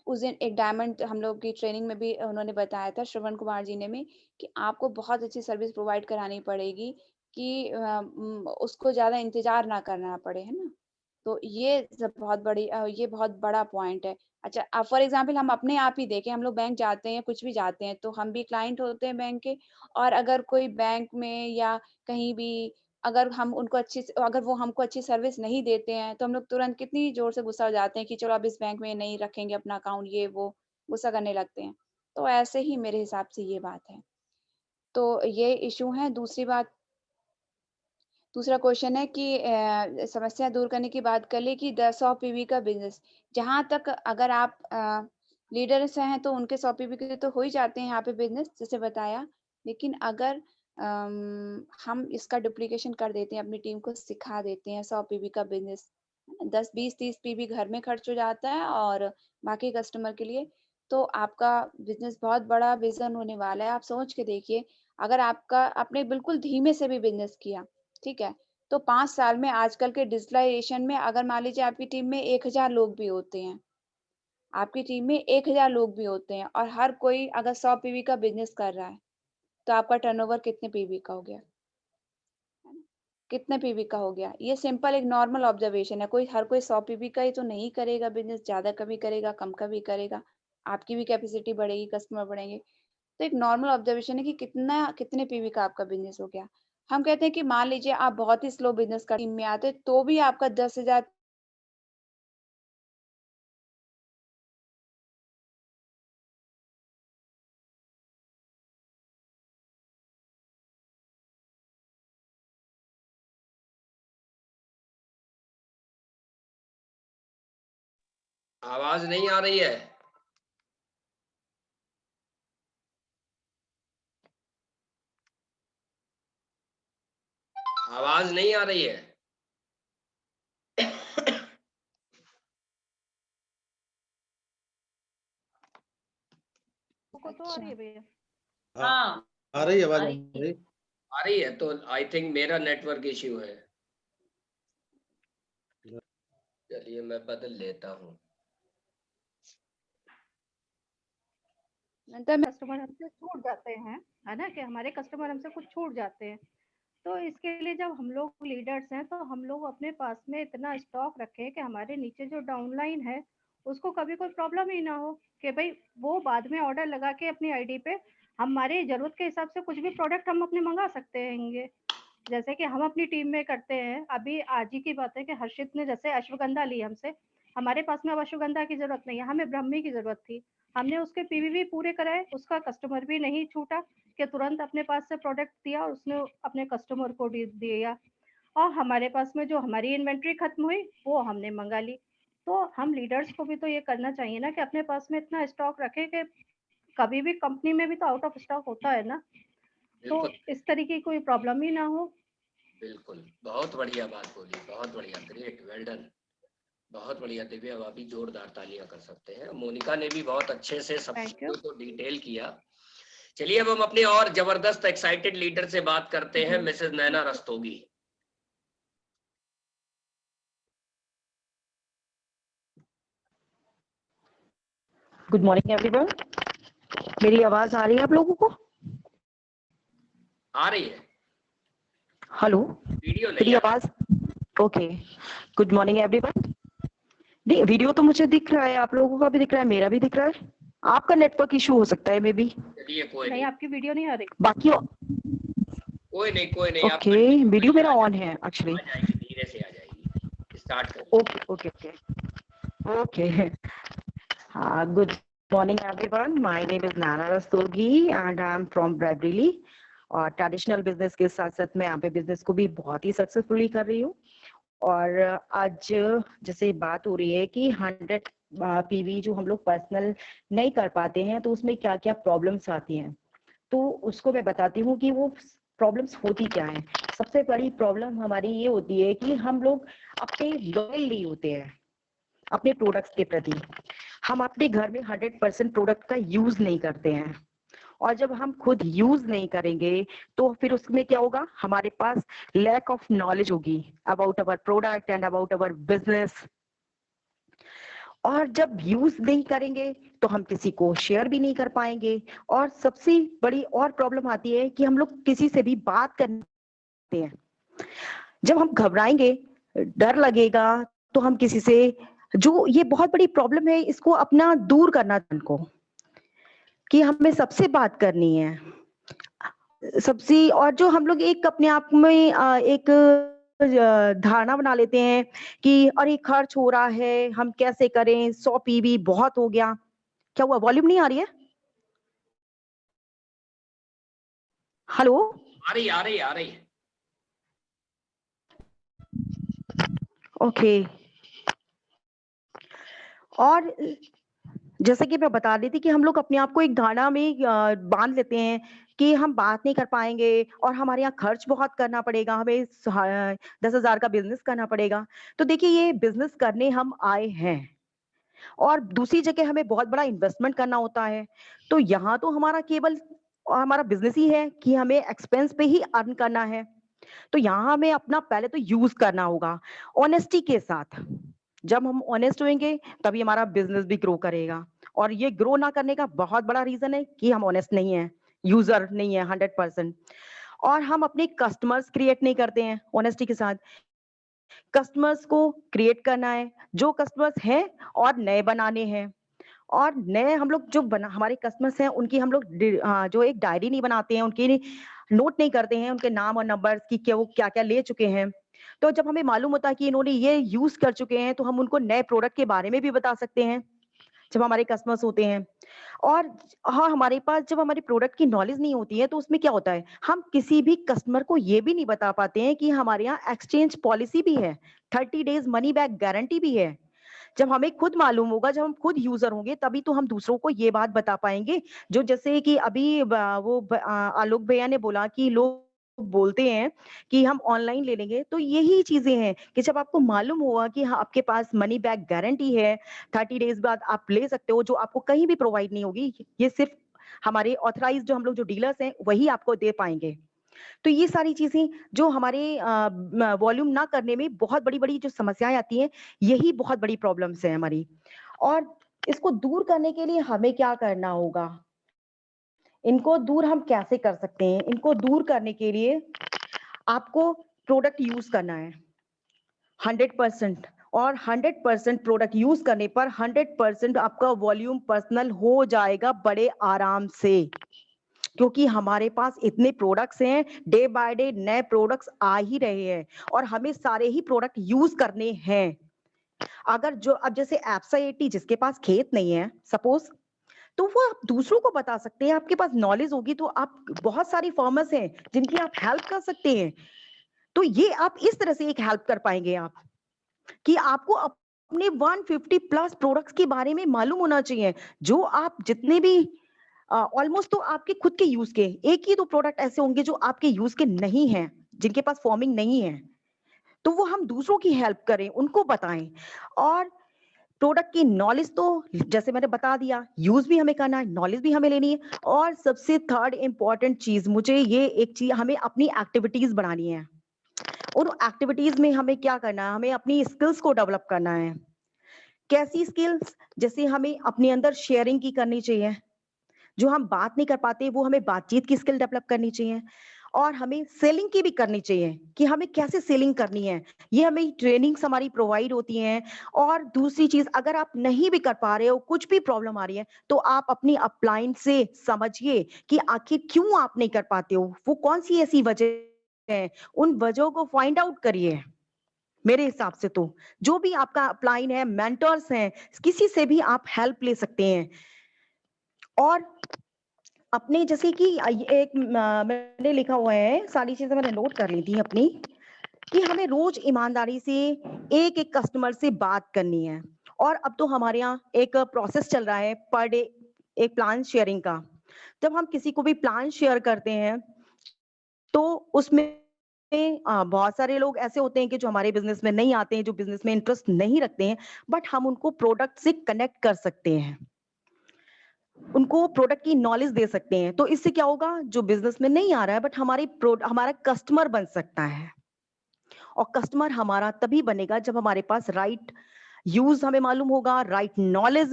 उस दिन एक डायमंड हम लोग की ट्रेनिंग में भी उन्होंने बताया था, श्रवण कुमार जी ने भी, कि आपको बहुत अच्छी सर्विस प्रोवाइड करानी पड़ेगी कि उसको ज़्यादा इंतज़ार ना करना पड़े, है ना? तो ये सब बहुत बड़ी ये बहुत बड़ा पॉइंट है। अच्छा, फॉर एग्ज़ाम्पल हम अपने आप ही देखें, हम लोग बैंक जाते हैं, कुछ भी जाते हैं, तो हम भी क्लाइंट होते हैं बैंक के, और अगर कोई बैंक में या कहीं भी अगर हम उनको अगर वो हमको अच्छी सर्विस नहीं देते हैं, तो हम लोग तुरंत कितनी ज़ोर से गुस्सा हो जाते हैं कि चलो अब इस बैंक में नहीं रखेंगे अपना अकाउंट, ये वो, गुस्सा करने लगते हैं। तो ऐसे ही मेरे हिसाब से ये बात है। तो ये इश्यू है। दूसरा क्वेश्चन है कि समस्या दूर करने की बात कर ली कि 100 पीवी का बिज़नेस, जहाँ तक अगर आप लीडर्स हैं तो उनके 100 पीवी के तो हो ही जाते हैं यहाँ पे बिज़नेस, जैसे बताया। लेकिन अगर हम इसका डुप्लीकेशन कर देते हैं, अपनी टीम को सिखा देते हैं 100 पीवी का बिज़नेस, 10, 20, 30 पीवी घर में खर्च हो जाता है और बाकी कस्टमर के लिए, तो आपका बिज़नेस बहुत बड़ा विज़न होने वाला है। आप सोच के देखिए, अगर आपने बिल्कुल धीमे से भी बिज़नेस किया, ठीक है? तो 5 साल में आजकल के डिजिटलाइज़ेशन में अगर मान लीजिए आपकी टीम में 1000 लोग भी होते हैं, आपकी टीम में 1000 लोग भी होते हैं और हर कोई अगर 100 पीवी का बिज़नेस कर रहा है, तो आपका टर्नओवर कितने पीवी का हो गया? है ना? कितने पीवी का हो गया? ये सिंपल एक नॉर्मल ऑब्जर्वेशन है। हर कोई 100 पीवी का ही तो नहीं करेगा बिज़नेस, ज़्यादा का भी करेगा, कम का भी करेगा। आपकी भी कैपेसिटी बढ़ेगी, कस्टमर बढ़ेंगे। तो एक नॉर्मल ऑब्जर्वेशन है कि कितने पीवी का आपका बिज़नेस हो गया। हम कहते हैं कि मान लीजिए आप बहुत ही स्लो बिज़नेस का टीम में आते हैं, तो भी आपका 10,000। आवाज नहीं आ रही है। आवाज नहीं आ रही है। को तो आ रही है भैया। हाँ, आ रही है आवाज, आ आ रही है। रही? आ रही है तो आई थिंक मेरा नेटवर्क इश्यू है। चलिए मैं बदल लेता हूँ। मतलब कस्टमर हमसे छूट जाते हैं, है ना, कि हमारे कस्टमर हमसे कुछ छूट जाते हैं, तो इसके लिए जब हम लोग लीडर्स हैं तो हम लोग अपने पास में इतना स्टॉक रखें कि हमारे नीचे जो डाउनलाइन है उसको कभी कोई प्रॉब्लम ही ना हो, कि भाई वो बाद में ऑर्डर लगा के अपनी आईडी पे हमारी जरूरत के हिसाब से कुछ भी प्रोडक्ट हम अपने मंगा सकते हैं। जैसे कि हम अपनी टीम में करते हैं, अभी आज ही की बात है कि हर्षित ने जैसे अश्वगंधा ली हमसे, हमारे पास में अब अश्वगंधा की जरूरत नहीं है, हमें ब्राह्मी की जरूरत थी, हमने उसके पीवीवी पूरे कराए, उसका कस्टमर भी नहीं छूटा कि तुरंत अपने पास से प्रोडक्ट दिया, उसने अपने कस्टमर को दिया, और हमारे पास में जो हमारी इन्वेंट्री खत्म हुई वो हमने मंगा ली। तो हम लीडर्स को भी तो ये करना चाहिए ना कि अपने पास में इतना स्टॉक रखें कि कभी भी कंपनी में भी तो आउट ऑफ स्टॉक होता है ना, तो बिल्कुल इस तरीके की कोई प्रॉब्लम ही ना हो। बिल्कुल, बहुत बढ़िया बात बोली, बहुत बढ़िया, ग्रेट, वेल डन, बहुत बढ़िया दिव्या, भाभी जोरदार तालियां कर सकते हैं। मोनिका ने भी बहुत अच्छे से सब Thank you. चीजों को डिटेल किया। चलिए अब हम अपने और जबरदस्त एक्साइटेड लीडर से बात करते हैं, Mrs Naina Rastogi. Good morning everyone. मेरी आवाज आ रही है आप लोगों को? आ रही है। हेलो, वीडियो मेरी नहीं आ आवाज? Okay, good morning everyone. नहीं, वीडियो तो मुझे दिख रहा है, आप लोगों का भी दिख रहा है, मेरा भी दिख रहा है। आपका नेटवर्क इशू हो सकता है मे बी। चलिए कोई नहीं, नहीं, आपकी वीडियो नहीं आ रही। बाकी कोई नहीं, आप ओके, वीडियो मेरा ऑन है एक्चुअली। आ जाएगी, धीरे से आ जाएगी, स्टार्ट करो। Okay okay okay okay. हाँ, good morning everyone. My name is Naina Rastogi and I am from Bareilly. और ट्रेडिशनल बिजनेस के साथ साथ मैं यहाँ पे बिजनेस को भी बहुत ही सक्सेसफुली कर रही हूँ। और आज जैसे बात हो रही है कि 100 पीवी जो हम लोग पर्सनल नहीं कर पाते हैं तो उसमें क्या क्या प्रॉब्लम्स आती हैं, तो उसको मैं बताती हूँ कि वो प्रॉब्लम्स होती क्या है। सबसे बड़ी प्रॉब्लम हमारी ये होती है कि हम लोग अपने लॉयल नहीं होते हैं अपने प्रोडक्ट्स के प्रति। हम अपने घर में 100% प्रोडक्ट का यूज नहीं करते हैं, और जब हम खुद यूज नहीं करेंगे तो फिर उसमें क्या होगा, हमारे पास लैक ऑफ नॉलेज होगी about our product and about our business. और जब यूज नहीं करेंगे तो हम किसी को शेयर भी नहीं कर पाएंगे। और सबसे बड़ी और प्रॉब्लम आती है कि हम लोग किसी से भी बात करते हैं, जब हम घबराएंगे, डर लगेगा, तो हम किसी से, जो ये बहुत बड़ी प्रॉब्लम है, इसको अपना दूर करना को कि हमें सबसे बात करनी है सबसे। और जो हम लोग एक अपने आप में एक धारणा बना लेते हैं कि अरे खर्च हो रहा है, हम कैसे करें, 100 पीवी बहुत हो गया। क्या हुआ, वॉल्यूम नहीं आ रही है? हेलो, आ रही आ रही है। ओके। और जैसे कि मैं बता रही थी कि हम लोग अपने आप को एक धारणा में बांध लेते हैं कि हम बात नहीं कर पाएंगे और हमारे यहाँ खर्च बहुत करना पड़ेगा, हमें 10,000 का बिजनेस करना पड़ेगा। तो देखिए, ये बिजनेस करने हम आए हैं और दूसरी जगह हमें बहुत बड़ा इन्वेस्टमेंट करना होता है। तो यहाँ तो हमारा केवल हमारा बिजनेस ही है कि हमें एक्सपेंस पे ही अर्न करना है। तो यहाँ हमें अपना पहले तो यूज करना होगा ऑनेस्टी के साथ। जब हम ऑनेस्ट होंगे तभी हमारा बिजनेस भी ग्रो करेगा। और ये ग्रो ना करने का बहुत बड़ा रीजन है कि हम ऑनेस्ट नहीं है, यूजर नहीं है 100%। और हम अपने कस्टमर्स क्रिएट नहीं करते हैं ऑनेस्टी के साथ। कस्टमर्स को क्रिएट करना है, जो कस्टमर्स हैं, और नए बनाने हैं। और नए हम लोग जो हमारे कस्टमर्स हैं उनकी हम लोग जो एक डायरी नहीं बनाते हैं, उनकी नोट नहीं करते हैं उनके नाम और नंबर्स की, क्या वो क्या क्या ले चुके हैं। तो जब हमें मालूम होता है कि इन्होंने ये यूज कर चुके हैं तो हम उनको नए प्रोडक्ट के बारे में भी बता सकते हैं जब हमारे कस्टमर्स होते हैं। और हाँ, हमारे पास जब हमारे प्रोडक्ट की नॉलेज नहीं होती है तो उसमें क्या होता है, हम किसी भी कस्टमर को ये भी नहीं बता पाते हैं कि हमारे यहाँ एक्सचेंज पॉलिसी भी है, 30 डेज मनी बैक गारंटी भी है। जब हमें खुद मालूम होगा, जब हम खुद यूजर होंगे, तभी तो हम दूसरों को ये बात बता पाएंगे। जो जैसे कि अभी आलोक भैया ने बोला कि लोग बोलते हैं कि हम ऑनलाइन ले लेंगे, तो यही चीजें हैं कि जब आपको मालूम होगा कि हाँ, आपके पास मनी बैक गारंटी है, 30 डेज बाद आप ले सकते हो, जो आपको कहीं भी प्रोवाइड नहीं होगी, ये सिर्फ हमारे ऑथराइज जो हम लोग जो डीलर्स हैं वही आपको दे पाएंगे। तो ये सारी चीजें जो हमारे वॉल्यूम ना करने में बहुत बड़ी बड़ी जो समस्याएं आती हैं, यही बहुत बड़ी प्रॉब्लम्स है हमारी। और इसको दूर करने के लिए हमें क्या करना होगा, इनको दूर हम कैसे कर सकते हैं? इनको दूर करने के लिए आपको प्रोडक्ट यूज करना है 100%, और 100% प्रोडक्ट यूज करने पर 100% आपका वॉल्यूम पर्सनल हो जाएगा बड़े आराम से, क्योंकि हमारे पास इतने प्रोडक्ट्स हैं, डे बाय डे नए प्रोडक्ट्स आ ही रहे हैं और हमें सारे ही प्रोडक्ट यूज करने हैं। अगर जो अब जैसे एप्सा 80 जिसके पास खेत नहीं है सपोज, तो वो आप दूसरों को बता सकते हैं, आपके पास नॉलेज होगी तो आप, बहुत सारी फार्मर्स हैं जिनकी आप हेल्प कर सकते हैं। तो ये आप इस तरह से एक हेल्प कर पाएंगे आप, कि आपको अपने 150 प्लस प्रोडक्ट्स के बारे में मालूम होना चाहिए, जो आप जितने भी ऑलमोस्ट तो आपके खुद के यूज के, एक ही दो प्रोडक्ट ऐसे होंगे जो आपके यूज के नहीं हैं, जिनके पास फॉर्मिंग नहीं है, तो वो हम दूसरों की हेल्प करें, उनको बताएं। और प्रोडक्ट की नॉलेज तो जैसे मैंने बता दिया, यूज भी हमें करना है, नॉलेज भी हमें लेनी है। और सबसे थर्ड इंपॉर्टेंट चीज, मुझे ये एक चीज, हमें अपनी एक्टिविटीज बढ़ानी है। उन एक्टिविटीज में हमें क्या करना है, हमें अपनी स्किल्स को डेवलप करना है। कैसी स्किल्स? जैसे हमें अपने अंदर शेयरिंग की करनी चाहिए, जो हम बात नहीं कर पाते वो हमें बातचीत की स्किल डेवलप करनी चाहिए। और हमें सेलिंग की भी करनी चाहिए कि हमें कैसे सेलिंग करनी है, ये हमें ट्रेनिंग्स हमारी प्रोवाइड होती हैं। और दूसरी चीज, अगर आप नहीं भी कर पा रहे हो, कुछ भी प्रॉब्लम आ रही है, तो आप अपनी अपलाइन से समझिए कि आखिर क्यों आप नहीं कर पाते हो, वो कौन सी ऐसी वजह है, उन वजहों को फाइंड आउट करिए। मेरे हिसाब से तो जो भी आपका अपलाइन है, मेंटर्स हैं, किसी से भी आप हेल्प ले सकते हैं। और अपने जैसे कि मैंने लिखा हुआ है, सारी चीजें मैंने नोट कर ली थी अपनी, कि हमें रोज ईमानदारी से एक एक कस्टमर से बात करनी है। और अब तो हमारे यहाँ एक प्रोसेस चल रहा है पर डे एक प्लान शेयरिंग का। जब हम किसी को भी प्लान शेयर करते हैं तो उसमें बहुत सारे लोग ऐसे होते हैं कि जो हमारे बिजनेस में नहीं आते हैं, जो बिजनेस में इंटरेस्ट नहीं रखते हैं, बट हम उनको प्रोडक्ट से कनेक्ट कर सकते हैं, उनको प्रोडक्ट की नॉलेज दे सकते हैं। तो इससे क्या होगा, जो बिजनेस में नहीं आ रहा है बट हमारा कस्टमर बन सकता है। और कस्टमर हमारा तभी बनेगा जब हमारे पास राइट यूज हमें मालूम होगा, राइट नॉलेज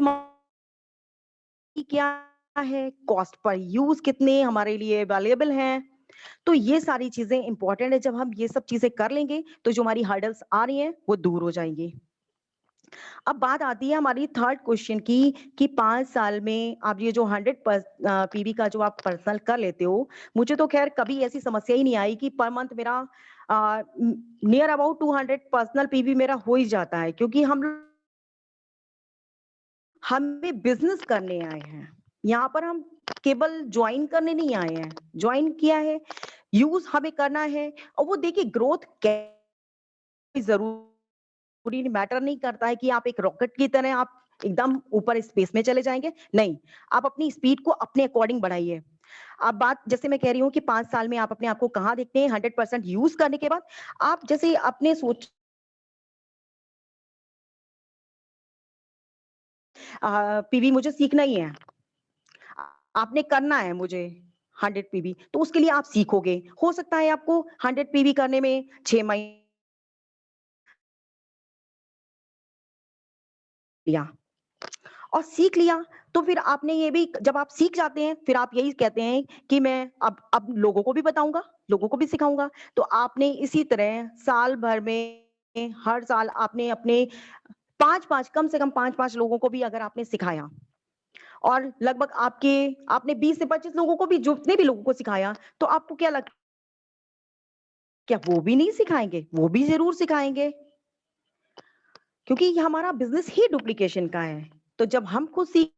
क्या है, कॉस्ट पर यूज कितने हमारे लिए वैल्यूएबल हैं। तो ये सारी चीजें इंपॉर्टेंट है। जब हम ये सब चीजें कर लेंगे तो जो हमारी हर्डल्स आ रही हैं वो दूर हो जाएंगी। अब बात आती है हमारी थर्ड क्वेश्चन की, कि 5 साल में आप ये जो 100 पीवी का जो आप पर्सनल कर लेते हो, मुझे तो खैर कभी ऐसी समस्या ही नहीं आई कि पर मंथ मेरा नियर अबाउट 200 पर्सनल पीवी मेरा हो ही जाता है, क्योंकि हमें बिजनेस करने आए हैं यहाँ पर, हम केवल ज्वाइन करने नहीं आए हैं। ज्वाइन किया है, यूज हमें करना है। और वो देखिए ग्रोथ जरूरी मैटर नहीं करता है कि आप एक रॉकेट की तरह आप एकदम ऊपर स्पेस में चले जाएंगे, नहीं, आप अपनी स्पीड को अपने अकॉर्डिंग बढ़ाइए। अब बात जैसे मैं कह रही हूँ कि 5 साल में आप अपने आप को कहाँ देखते हैं, 100% यूज करने के बाद आप जैसे अपने सोच पीवी मुझे सीखना ही है, आपने करना है मुझे 100 पीवी, तो उसके लिए आप सीखोगे। हो सकता है आपको 100 पीवी करने में 6 महीने लिया, और सीख लिया तो फिर आपने ये भी, जब आप सीख जाते हैं फिर आप यही कहते हैं कि मैं अब लोगों को भी बताऊंगा, लोगों को भी सिखाऊंगा। तो आपने इसी तरह साल भर में हर साल आपने अपने 5-5 कम से कम 5-5 लोगों को भी अगर आपने सिखाया, और लगभग आपने 20 से 25 लोगों को भी, जितने भी लोगों को सिखाया, तो आपको क्या लगता, क्या वो भी नहीं सिखाएंगे? वो भी जरूर सिखाएंगे, क्योंकि ये हमारा बिजनेस ही डुप्लीकेशन का है। तो जब हम खुद सीख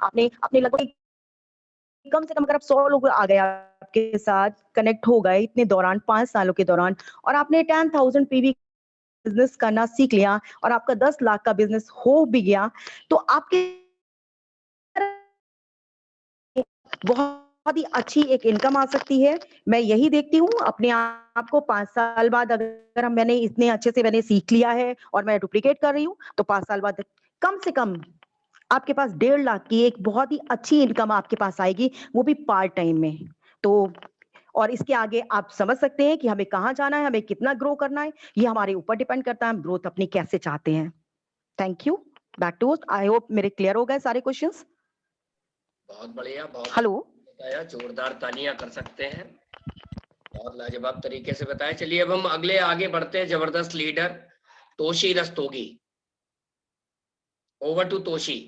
आपने अपने लगभग कम से कम अगर आप 100 लोग आ गए आपके साथ कनेक्ट हो गए इतने दौरान, 5 सालों के दौरान, और आपने 10,000 पीवी बिजनेस करना सीख लिया और आपका 10 लाख का बिजनेस हो भी गया, तो आपके बहुत ही अच्छी एक इनकम आ सकती है। मैं यही देखती हूँ अपने आप को 5 साल बाद, अगर मैंने इतने अच्छे से मैंने सीख लिया है और मैं डुप्लीकेट कर रही हूँ, तो 5 साल बाद कम से कम आपके पास 1.5 लाख की एक बहुत ही अच्छी इनकम आपके पास आएगी, वो भी पार्ट टाइम में। तो और इसके आगे आप समझ सकते हैं कि हमें कहाँ जाना है, हमें कितना ग्रो करना है, ये हमारे ऊपर डिपेंड करता है हम ग्रोथ अपनी कैसे चाहते हैं। Thank you. Back to I hope मेरे क्लियर हो गए सारे क्वेश्चंस। बहुत बढ़िया, बहुत हेलो बताया, जोरदार तालियां कर सकते हैं, बहुत लाजवाब तरीके से बताया। चलिए अब हम अगले आगे बढ़ते हैं, जबरदस्त leader Toshi Rastogi. Over to Toshi.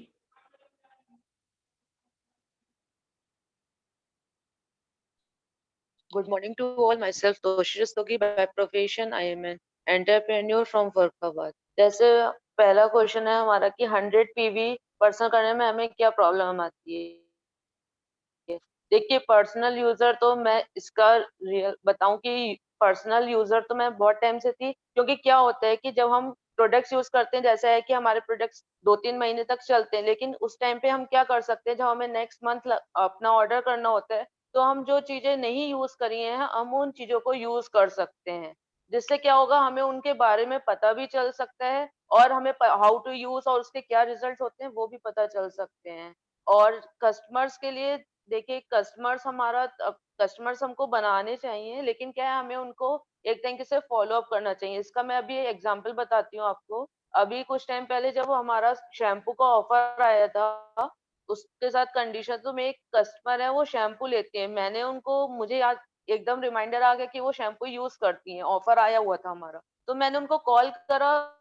Good morning to all. Myself Toshi Rastogi. By profession, I am an entrepreneur from Farrukhabad. जैसे पहला क्वेश्चन है हमारा कि 100 पीवी पर्सनल करने में हमें क्या प्रॉब्लम आती है। देखिए पर्सनल यूजर तो मैं इसका रियल बताऊं कि पर्सनल यूजर तो मैं बहुत टाइम से थी, क्योंकि क्या होता है कि जब हम प्रोडक्ट्स यूज करते हैं, जैसा है कि हमारे प्रोडक्ट्स 2-3 महीने तक चलते हैं, लेकिन उस टाइम पे हम क्या कर सकते हैं, जब हमें नेक्स्ट मंथ अपना ऑर्डर करना होता है, तो हम जो चीजें नहीं यूज करी हैं हम उन चीजों को यूज कर सकते हैं, जिससे क्या होगा हमें उनके बारे में पता भी चल सकता है और हमें हाउ टू यूज और उसके क्या रिजल्ट होते हैं वो भी पता चल सकते हैं। और कस्टमर्स के लिए देखिए कस्टमर्स हमको बनाने चाहिए, लेकिन क्या है हमें उनको एक तरीके से फॉलो अप करना चाहिए। इसका मैं अभी एग्जांपल बताती हूँ आपको। अभी कुछ टाइम पहले जब हमारा शैम्पू का ऑफर आया था, उसके साथ कंडीशन तो में एक कस्टमर है वो शैम्पू लेती है, मैंने उनको मुझे याद एकदम रिमाइंडर आ गया कि वो शैम्पू यूज करती हैं, ऑफर आया हुआ था हमारा, तो मैंने उनको कॉल करा।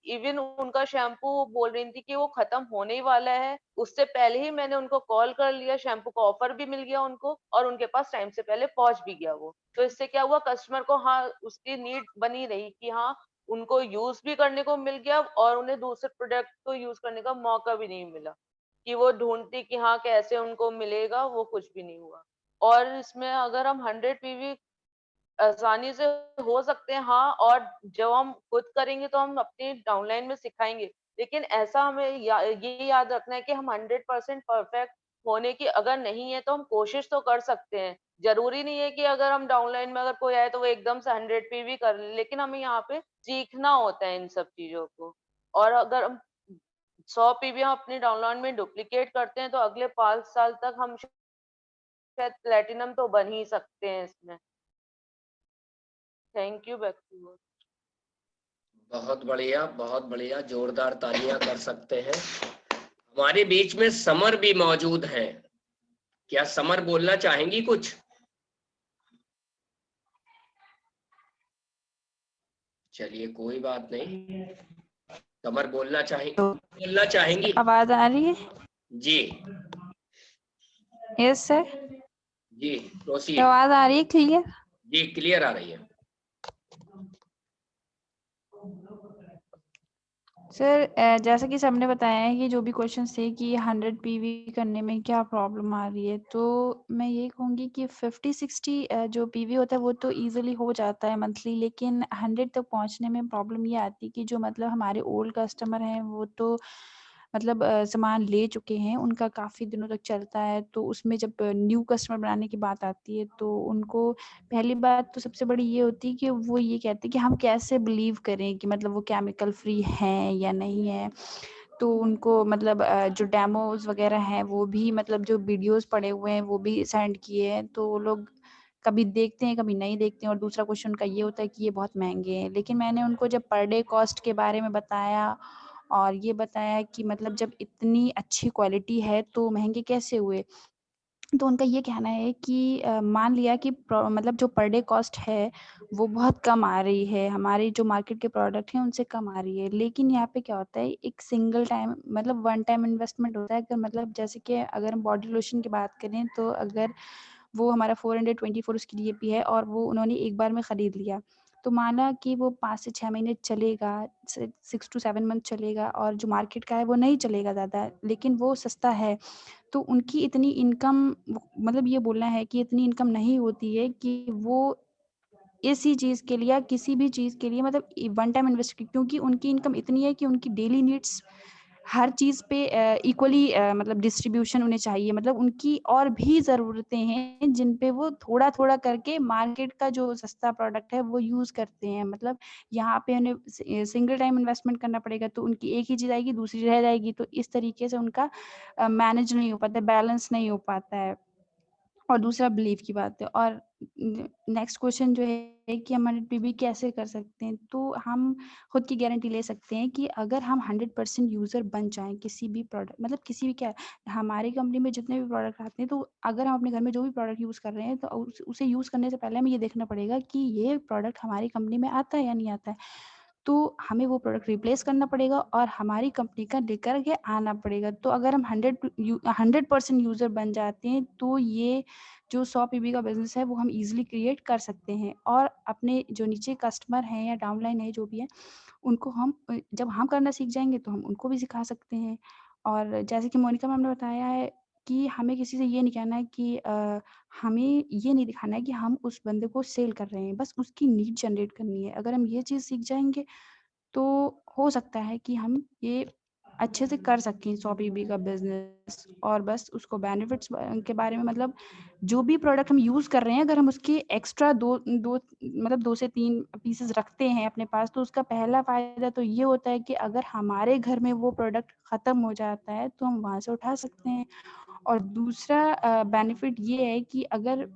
इवन उनका शैम्पू बोल रही थी कि वो खत्म होने ही वाला है, उससे पहले ही मैंने उनको कॉल कर लिया, शैम्पू का ऑफर भी मिल गया उनको और उनके पास टाइम से पहले पहुंच भी गया वो। तो इससे क्या हुआ कस्टमर को हाँ उसकी नीड बनी रही कि हाँ उनको यूज भी करने को मिल गया और उन्हें दूसरे प्रोडक्ट को यूज करने का मौका भी नहीं मिला, कि वो ढूंढती कि हाँ कैसे उनको मिलेगा, वो कुछ भी नहीं हुआ। और इसमें अगर हम 100 पीवी आसानी से हो सकते हैं हाँ, और जब हम खुद करेंगे तो हम अपनी डाउनलाइन में सिखाएंगे, लेकिन ऐसा हमें ये याद रखना है कि हम 100% परफेक्ट होने की अगर नहीं है तो हम कोशिश तो कर सकते हैं। जरूरी नहीं है कि अगर हम डाउनलाइन में अगर कोई आए तो वो एकदम से 100 पीवी कर ले, लेकिन हमें यहाँ पे सीखना होता है इन सब चीजों को। और अगर हम 100 पीवी हम अपनी डाउनलाइन में डुप्लीकेट करते हैं तो अगले 5 साल तक हम शायद प्लेटिनम तो बन ही सकते हैं इसमें। Thank you. Back to you. बहुत बढ़िया, बहुत बढ़िया, जोरदार तालियां कर सकते हैं। हमारे बीच में समर भी मौजूद हैं, क्या समर बोलना चाहेंगी कुछ? चलिए कोई बात नहीं, समर बोलना चाहेंगी? आवाज आ रही है? जी यस सर। जी प्रोसीड। आवाज आ रही है क्लियर? जी क्लियर आ रही है। सर जैसा कि सबने बताया है कि जो भी क्वेश्चन थे कि 100 पीवी करने में क्या प्रॉब्लम आ रही है, तो मैं ये कहूँगी कि 50-60 जो पीवी होता है वो तो इजीली हो जाता है मंथली, लेकिन 100 तक पहुँचने में प्रॉब्लम ये आती है कि जो मतलब हमारे ओल्ड कस्टमर हैं वो तो मतलब सामान ले चुके हैं, उनका काफ़ी दिनों तक चलता है, तो उसमें जब न्यू कस्टमर बनाने की बात आती है तो उनको पहली बात तो सबसे बड़ी ये होती है कि वो ये कहते हैं कि हम कैसे बिलीव करें कि मतलब वो केमिकल फ्री हैं या नहीं है। तो उनको मतलब जो डेमोज वगैरह हैं वो भी मतलब जो वीडियोस पड़े हुए हैं वो भी सेंड किए हैं, तो वो लोग कभी देखते हैं कभी नहीं देखते हैं। और दूसरा क्वेश्चन उनका ये होता है कि ये बहुत महंगे हैं, लेकिन मैंने उनको जब पर डे कॉस्ट के बारे में बताया और ये बताया कि मतलब जब इतनी अच्छी क्वालिटी है तो महंगे कैसे हुए, तो उनका ये कहना है कि मान लिया कि मतलब जो पर डे कॉस्ट है वो बहुत कम आ रही है, हमारे जो मार्केट के प्रोडक्ट हैं उनसे कम आ रही है, लेकिन यहाँ पे क्या होता है एक सिंगल टाइम मतलब वन टाइम इन्वेस्टमेंट होता है। अगर मतलब जैसे कि अगर हम बॉडी लोशन की बात करें तो अगर वो हमारा 424 उसकी डीएपी है और वो उन्होंने एक बार में ख़रीद लिया, तो माना कि वो 5 से 6 महीने चलेगा, 6 to 7 मंथ चलेगा और जो मार्केट का है वो नहीं चलेगा ज़्यादा, लेकिन वो सस्ता है। तो उनकी इतनी इनकम मतलब ये बोलना है कि इतनी इनकम नहीं होती है कि वो इसी चीज़ के लिए या किसी भी चीज़ के लिए मतलब वन टाइम इन्वेस्ट, क्योंकि उनकी इनकम इतनी है कि उनकी डेली नीड्स हर चीज़ पे इक्वली मतलब डिस्ट्रीब्यूशन उन्हें चाहिए। मतलब उनकी और भी ज़रूरतें हैं जिन पे वो थोड़ा-थोड़ा करके मार्केट का जो सस्ता प्रोडक्ट है वो यूज़ करते हैं। मतलब यहाँ पे उन्हें सिंगल टाइम इन्वेस्टमेंट करना पड़ेगा तो उनकी एक ही चीज़ आएगी, दूसरी रह जाएगी, तो इस तरीके से उनका मैनेज नहीं हो पाता, बैलेंस नहीं हो पाता है। और दूसरा बिलीव की बात है। और नेक्स्ट क्वेश्चन जो है कि हम 100 पीवी कैसे कर सकते हैं, तो हम खुद की गारंटी ले सकते हैं कि अगर हम 100% यूज़र बन जाएं किसी भी प्रोडक्ट, मतलब किसी भी, क्या हमारी कंपनी में जितने भी प्रोडक्ट आते हैं, तो अगर हम अपने घर में जो भी प्रोडक्ट यूज़ कर रहे हैं, तो उसे यूज़ करने से पहले हमें ये देखना पड़ेगा कि ये प्रोडक्ट हमारी कंपनी में आता है या नहीं आता है। तो हमें वो प्रोडक्ट रिप्लेस करना पड़ेगा और हमारी कंपनी का लेकर के आना पड़ेगा। तो अगर हम 100% यूज़र बन जाते हैं, तो ये जो 100 पीवी का बिज़नेस है वो हम ईज़िली क्रिएट कर सकते हैं। और अपने जो नीचे कस्टमर हैं या डाउनलाइन है जो भी है, उनको हम जब हम करना सीख जाएँगे तो हम उनको भी सिखा सकते हैं। और जैसे कि मोनिका मैम ने बताया है कि हमें किसी से ये नहीं कहना है कि हमें ये नहीं दिखाना है कि हम उस बंदे को सेल कर रहे हैं, बस उसकी नीड जनरेट करनी है। अगर हम ये चीज़ सीख जाएँगे, तो हो सकता है कि हम ये अच्छे से कर सकें 100 पीवी का बिज़नेस। और बस उसको बेनिफिट्स के बारे में, मतलब जो भी प्रोडक्ट हम यूज़ कर रहे हैं, अगर हम उसके एक्स्ट्रा 2 से 3 पीसेस रखते हैं अपने पास, तो उसका पहला फ़ायदा तो ये होता है कि अगर हमारे घर में वो प्रोडक्ट ख़त्म हो जाता है, तो हम वहाँ से उठा सकते हैं। और दूसरा बेनिफिट ये है कि अगर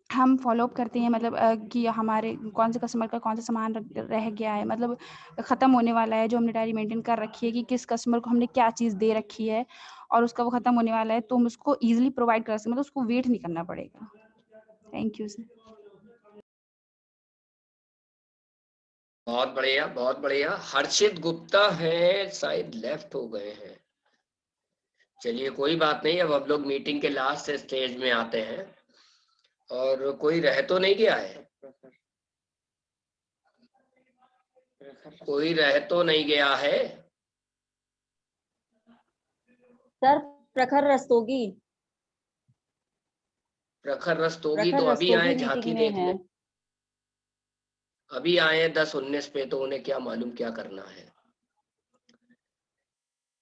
हम फ़ॉलो अप करते हैं, मतलब कि हमारे कौन से कस्टमर का कौन सा सामान रह गया है, मतलब ख़त्म होने वाला है, जो हमने डायरी मेंटेन कर रखी है कि किस कस्टमर को हमने क्या चीज़ दे रखी है और उसका वो ख़त्म होने वाला है, तो हम उसको ईज़िली प्रोवाइड कर सकते हैं, मतलब उसको वेट नहीं करना पड़ेगा। Thank you sir. बहुत बढ़िया, बहुत बढ़िया। हर्षित गुप्ता है, शायद लेफ्ट हो गए हैं। चलिए कोई बात नहीं, अब हम लोग मीटिंग के लास्ट स्टेज में आते हैं। और कोई रह तो नहीं गया है? कोई रह तो नहीं गया है? सर प्रखर रस्तोगी, प्रखर रस्तोगी प्रखर तो अभी आए, रस्तोगी झांकी मीटिंग में देख है। ले। अभी आए 10:19 पे, तो उन्हें क्या मालूम क्या करना है।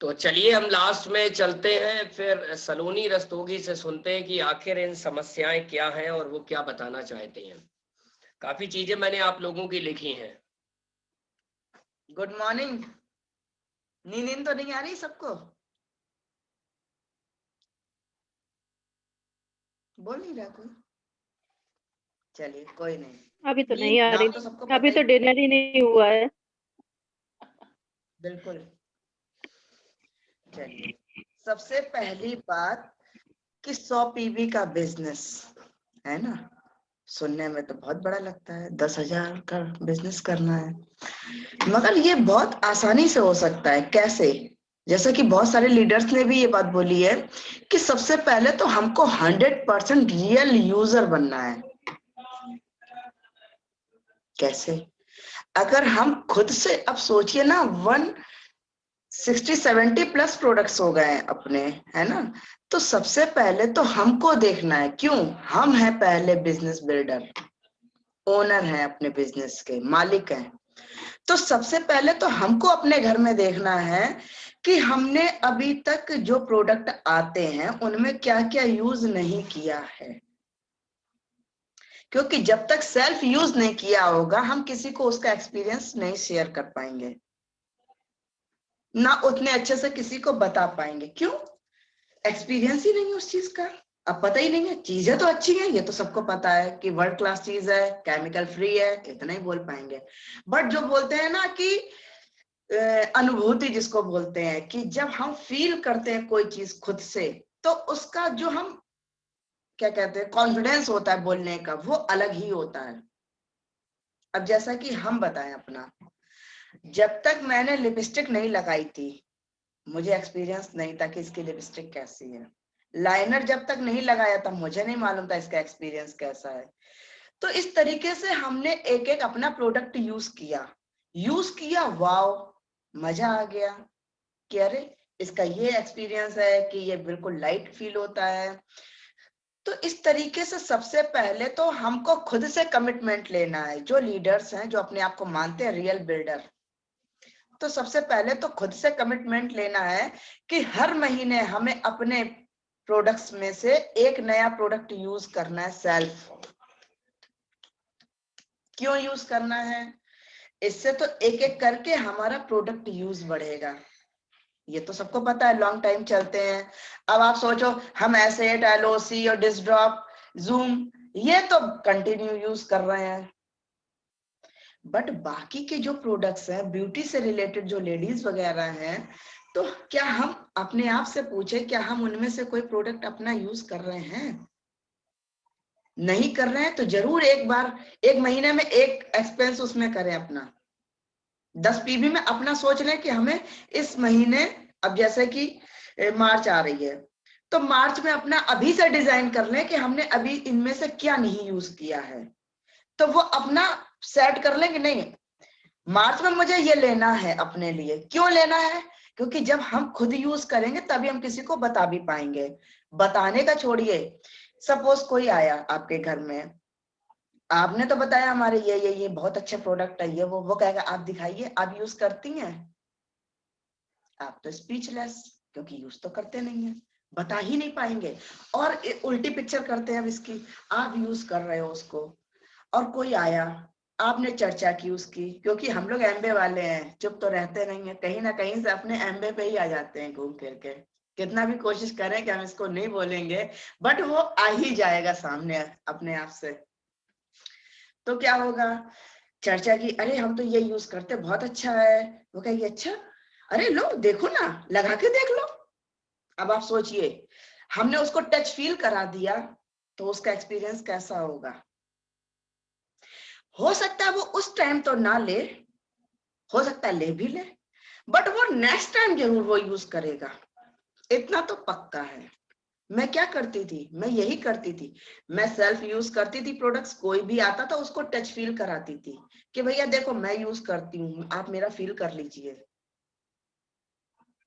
तो चलिए हम लास्ट में चलते हैं, फिर सलोनी रस्तोगी से सुनते हैं कि आखिर इन समस्याएं क्या हैं और वो क्या बताना चाहते हैं। काफी चीजें मैंने आप लोगों की लिखी हैं। Good morning. नींद तो नहीं आ रही सबको? बोल नहीं रहा कोई? चलिए कोई नहीं, अभी तो नहीं नींद आ नाम रही, तो सबको अभी पता तो ही। डिनर ही नहीं हुआ है। बिल्कुल। चलिए, सबसे पहली बात कि 100 पीवी का बिजनेस है ना, सुनने में तो बहुत बड़ा लगता है, 10,000 का बिजनेस करना है, मगर ये बहुत आसानी से हो सकता है। कैसे? जैसा कि बहुत सारे लीडर्स ने भी ये बात बोली है कि सबसे पहले तो हमको 100% रियल यूजर बनना है। कैसे? अगर हम खुद से, अब सोचिए ना, 160-70 प्लस प्रोडक्ट्स हो गए हैं अपने, है ना, तो सबसे पहले तो हमको देखना है, क्यों, हम हैं पहले बिजनेस बिल्डर, ओनर हैं, अपने बिजनेस के मालिक हैं। तो सबसे पहले तो हमको अपने घर में देखना है कि हमने अभी तक जो प्रोडक्ट आते हैं उनमें क्या क्या यूज नहीं किया है, क्योंकि जब तक सेल्फ यूज नहीं किया होगा हम किसी को उसका एक्सपीरियंस नहीं शेयर कर पाएंगे, ना उतने अच्छे से किसी को बता पाएंगे। क्यों? एक्सपीरियंस ही नहीं है उस चीज का, अब पता ही नहीं है। चीजें तो अच्छी है, ये तो सबको पता है कि वर्ल्ड क्लास चीज है, केमिकल फ्री है, इतना ही बोल पाएंगे। बट जो बोलते हैं ना कि अनुभूति जिसको बोलते हैं, कि जब हम फील करते हैं कोई चीज खुद से, तो उसका जो हम क्या कहते हैं, कॉन्फिडेंस होता है बोलने का, वो अलग ही होता है। अब जैसा कि हम बताएं अपना, जब तक मैंने लिपस्टिक नहीं लगाई थी, मुझे एक्सपीरियंस नहीं था कि इसकी लिपस्टिक कैसी है। लाइनर जब तक नहीं लगाया था, मुझे नहीं मालूम था इसका एक्सपीरियंस कैसा है। तो इस तरीके से हमने एक एक अपना प्रोडक्ट यूज किया, वाओ, मजा आ गया कि अरे इसका ये एक्सपीरियंस है कि ये बिल्कुल लाइट फील होता है। तो इस तरीके से सबसे पहले तो हमको खुद से कमिटमेंट लेना है। जो लीडर्स हैं, जो अपने आप को मानते हैं रियल बिल्डर, तो सबसे पहले तो खुद से कमिटमेंट लेना है कि हर महीने हमें अपने प्रोडक्ट्स में से एक नया प्रोडक्ट यूज करना है सेल्फ। क्यों यूज करना है? इससे तो एक एक करके हमारा प्रोडक्ट यूज बढ़ेगा, ये तो सबको पता है, लॉन्ग टाइम चलते हैं। अब आप सोचो, हम एसिड, एलओसी और डिस्ड्रॉप जूम, ये तो कंटिन्यू यूज कर रहे हैं। बट बाकी के जो प्रोडक्ट्स हैं ब्यूटी से रिलेटेड, जो लेडीज वगैरह हैं, तो क्या हम अपने आप से पूछे, क्या हम उनमें से कोई प्रोडक्ट अपना यूज कर रहे हैं? नहीं कर रहे हैं तो जरूर एक बार, एक महीने में एक एक्सपेंस उसमें करें अपना। 10 पीवी में अपना सोच लें कि हमें इस महीने, अब जैसे कि मार्च आ रही है, तो मार्च में अपना अभी से डिजाइन कर लें कि हमने अभी इनमें से क्या नहीं यूज किया है। तो वो अपना सेट कर लें कि नहीं, मार्च में मुझे ये लेना है अपने लिए। क्यों लेना है? क्योंकि जब हम खुद यूज करेंगे तभी हम किसी को बता भी पाएंगे। बताने का छोड़िए, सपोज कोई आया आपके घर में, आपने तो बताया हमारे ये बहुत अच्छा प्रोडक्ट है, ये वो कहेगा आप दिखाइए, आप यूज करती हैं? आप तो स्पीचलेस, क्योंकि यूज तो करते नहीं है, बता ही नहीं पाएंगे। और उल्टी पिक्चर करते हैं अब इसकी, आप यूज कर रहे हो उसको, और कोई आया, आपने चर्चा की उसकी, क्योंकि हम लोग एमबे वाले हैं, चुप तो रहते नहीं है, कहीं ना कहीं से अपने एमबे पे ही आ जाते हैं घूम फिर के। कितना भी कोशिश करें कि हम इसको नहीं बोलेंगे, बट वो आ ही जाएगा सामने अपने आप से। तो क्या होगा, चर्चा की, अरे हम तो ये यूज करते, बहुत अच्छा है। वो कहेगी अच्छा, अरे लो देखो ना, लगा के देख लो। अब आप सोचिए, हमने उसको टच फील करा दिया तो उसका एक्सपीरियंस कैसा होगा? हो सकता है वो उस टाइम तो ना ले, हो सकता है ले भी ले, बट वो नेक्स्ट टाइम जरूर वो यूज करेगा, इतना तो पक्का है। मैं क्या करती थी, मैं यही करती थी, मैं सेल्फ यूज करती थी प्रोडक्ट्स। कोई भी आता था उसको टच फील कराती थी कि भैया देखो मैं यूज करती हूँ, आप मेरा फील कर लीजिए।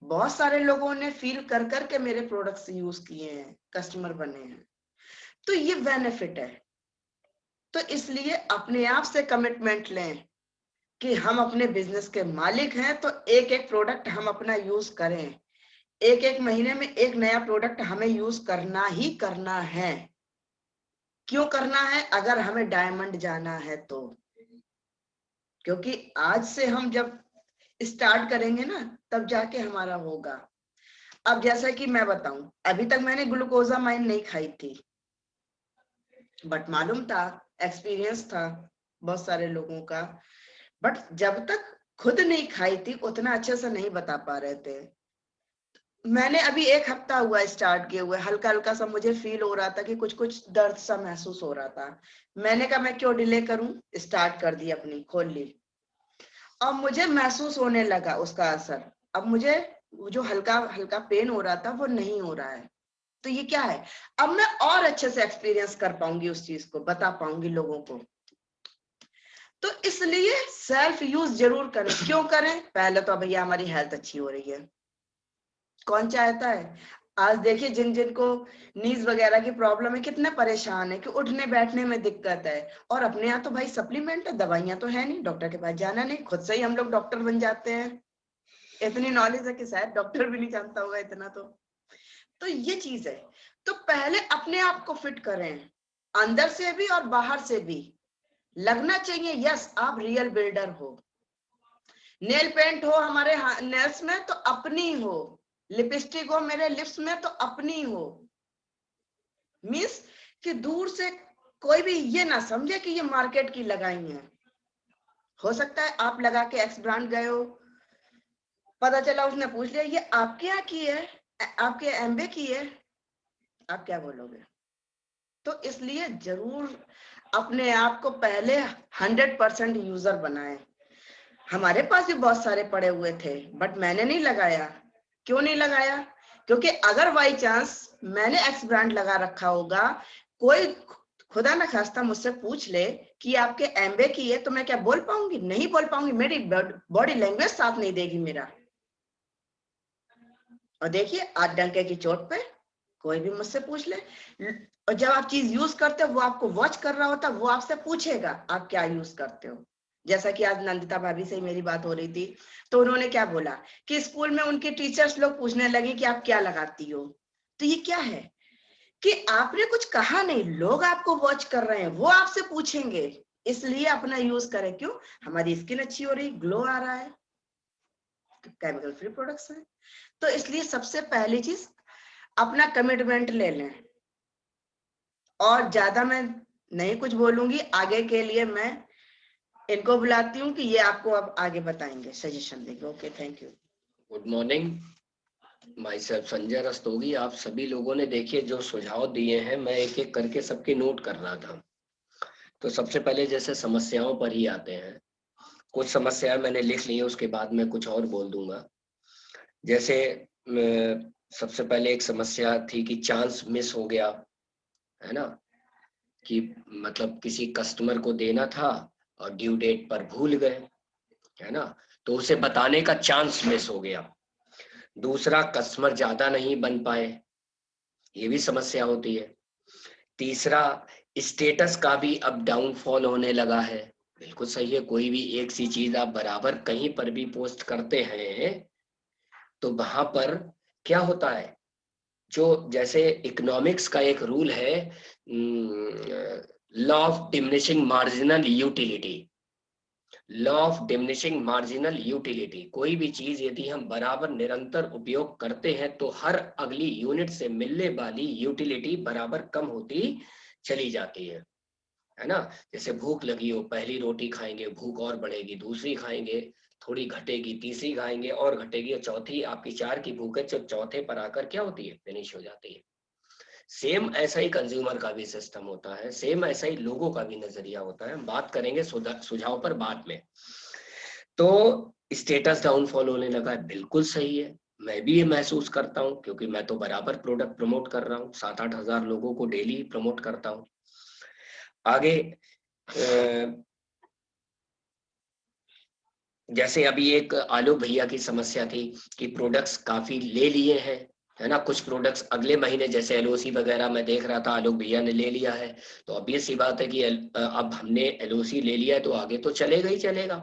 बहुत सारे लोगों ने फील कर करके मेरे प्रोडक्ट्स यूज किए हैं, कस्टमर बने हैं। तो ये बेनिफिट है। तो इसलिए अपने आप से कमिटमेंट लें कि हम अपने बिजनेस के मालिक हैं, तो एक एक प्रोडक्ट हम अपना यूज करें। एक एक महीने में एक नया प्रोडक्ट हमें यूज करना ही करना है। क्यों करना है? अगर हमें डायमंड जाना है तो, क्योंकि आज से हम जब स्टार्ट करेंगे ना, तब जाके हमारा होगा। अब जैसा कि मैं बताऊं, अभी तक मैंने ग्लूकोजामाइन नहीं खाई थी, बट मालूम था, एक्सपीरियंस था बहुत सारे लोगों का, बट जब तक खुद नहीं खाई थी उतना अच्छे से नहीं बता पा रहे थे। मैंने अभी 1 हफ्ता हुआ स्टार्ट किए हुए, हल्का हल्का सा मुझे फील हो रहा था कि कुछ कुछ दर्द सा महसूस हो रहा था। मैंने कहा मैं क्यों डिले करूं, स्टार्ट कर दी, अपनी खोल ली, और मुझे महसूस होने लगा उसका असर। अब मुझे वो जो हल्का हल्का पेन हो रहा था वो नहीं हो रहा है। तो ये क्या है, अब मैं और अच्छे से एक्सपीरियंस कर पाऊंगी, उस चीज को बता पाऊंगी लोगों को। तो इसलिए सेल्फ यूज जरूर करें। क्यों करें? पहले तो भैया हमारी हेल्थ अच्छी हो रही है, कौन चाहता है? आज देखिए जिन जिनको नीज वगैरह की प्रॉब्लम है, कितने परेशान है कि उठने बैठने में दिक्कत है। और अपने यहाँ तो भाई सप्लीमेंट है, दवाइयां तो है नहीं, डॉक्टर के पास जाना नहीं, खुद से ही हम लोग डॉक्टर बन जाते हैं। इतनी नॉलेज है कि शायद डॉक्टर भी नहीं जानता होगा इतना। तो ये चीज है। तो पहले अपने आप को फिट करें, अंदर से भी और बाहर से भी लगना चाहिए यस आप रियल बिल्डर हो। नेल पेंट हो हमारे नेल्स में तो अपनी हो, लिपस्टिक हो मेरे लिप्स में तो अपनी हो। मीन्स कि दूर से कोई भी ये ना समझे कि ये मार्केट की लगाई है। हो सकता है आप लगा के एक्स ब्रांड गए हो, पता चला उसने पूछ लिया ये आपके यहाँ की है, आपके एमबे की है, आप क्या बोलोगे? तो इसलिए जरूर अपने आप को पहले 100% यूजर बनाएं। हमारे पास भी बहुत सारे पड़े हुए थे, बट मैंने नहीं लगाया। क्यों नहीं लगाया? क्योंकि अगर बाई चांस मैंने एक्स ब्रांड लगा रखा होगा, कोई खुदा ना खास्ता मुझसे पूछ ले कि आपके एमबे की है, तो मैं क्या बोल पाऊंगी? नहीं बोल पाऊंगी, मेरी बॉडी लैंग्वेज साथ नहीं देगी मेरा। और देखिए आज डंके की चोट पे कोई भी मुझसे पूछ ले, और जब आप चीज यूज करते हो वो आपको वॉच कर रहा होता, वो आपसे पूछेगा आप क्या यूज करते हो। जैसा कि आज नंदिता भाभी से मेरी बात हो रही थी, तो उन्होंने क्या बोला कि स्कूल में उनके टीचर्स लोग पूछने लगे कि आप क्या लगाती हो। तो ये क्या है कि आपने कुछ कहा नहीं, लोग आपको वॉच कर रहे हैं, वो आपसे पूछेंगे। इसलिए अपना यूज करें। क्यों? हमारी स्किन अच्छी हो रही, ग्लो आ रहा है, केमिकल फ्री प्रोडक्ट्स हैं। तो इसलिए सबसे पहली चीज अपना कमिटमेंट ले लें और ज्यादा मैं नहीं कुछ बोलूंगी, आगे के लिए मैं इनको बुलाती हूँ कि ये आपको अब आगे बताएंगे, सजेशन देंगे। Okay, thank you. Good morning, my self Sanjay Rastogi. आप सभी लोगों ने देखिए जो सुझाव दिए हैं, मैं एक एक करके सबके नोट कर रहा था। तो सबसे पहले जैसे समस्याओं पर ही आते हैं, कुछ समस्याएं मैंने लिख ली है, उसके बाद मैं कुछ और बोल दूंगा। जैसे सबसे पहले एक समस्या थी कि चांस मिस हो गया, है ना, कि मतलब किसी कस्टमर को देना था और ड्यू डेट पर भूल गए, है ना, तो उसे बताने का चांस मिस हो गया। दूसरा, कस्टमर ज्यादा नहीं बन पाए, ये भी समस्या होती है। तीसरा, स्टेटस का भी अब डाउनफॉल होने लगा है। बिल्कुल सही है, कोई भी एक सी चीज आप बराबर कहीं पर भी पोस्ट करते हैं तो वहां पर क्या होता है, जो जैसे इकोनॉमिक्स का एक रूल है, law of diminishing marginal utility, law of diminishing marginal utility. कोई भी चीज यदि हम बराबर निरंतर उपयोग करते हैं तो हर अगली यूनिट से मिलने वाली यूटिलिटी बराबर कम होती चली जाती है ना। जैसे भूख लगी हो, पहली रोटी खाएंगे भूख और बढ़ेगी, दूसरी खाएंगे थोड़ी घटेगी, तीसरी खाएंगे और घटेगी, और चौथी आपकी 4 की भूख है, जो चौथे पर आकर क्या होती है, फिनिश हो जाती है। सेम ऐसा ही कंज्यूमर का भी सिस्टम होता है, सेम ऐसा ही लोगों का भी नजरिया होता है। हम बात करेंगे सुझाव पर बाद में। तो स्टेटस डाउनफॉल होने लगा है, बिल्कुल सही है, मैं भी ये महसूस करता हूँ, क्योंकि मैं तो बराबर प्रोडक्ट प्रमोट कर रहा हूँ, 7-8 हजार लोगों को डेली प्रमोट करता हूँ। आगे जैसे अभी एक आलोक भैया की समस्या थी कि प्रोडक्ट्स काफी ले लिए हैं, है ना, कुछ प्रोडक्ट्स अगले महीने, जैसे एलओसी वगैरह मैं देख रहा था आलोक भैया ने ले लिया है, तो obvious सी बात है कि अब हमने एलओसी ले लिया है तो आगे तो चलेगा ही चलेगा,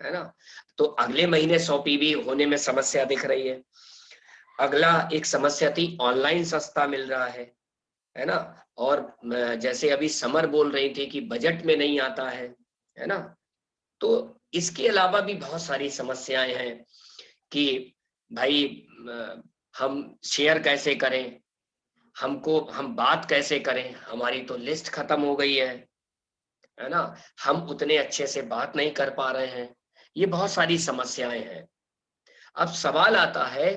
है ना। तो अगले महीने 100 पीवी होने में समस्या दिख रही है। अगला एक समस्या थी ऑनलाइन सस्ता मिल रहा है ना, और जैसे अभी समर बोल रही थी कि बजट में नहीं आता है ना। तो इसके अलावा भी बहुत सारी समस्याएं हैं कि भाई हम शेयर कैसे करें, हम बात कैसे करें, हमारी तो लिस्ट खत्म हो गई है ना, हम उतने अच्छे से बात नहीं कर पा रहे हैं। ये बहुत सारी समस्याएं हैं। अब सवाल आता है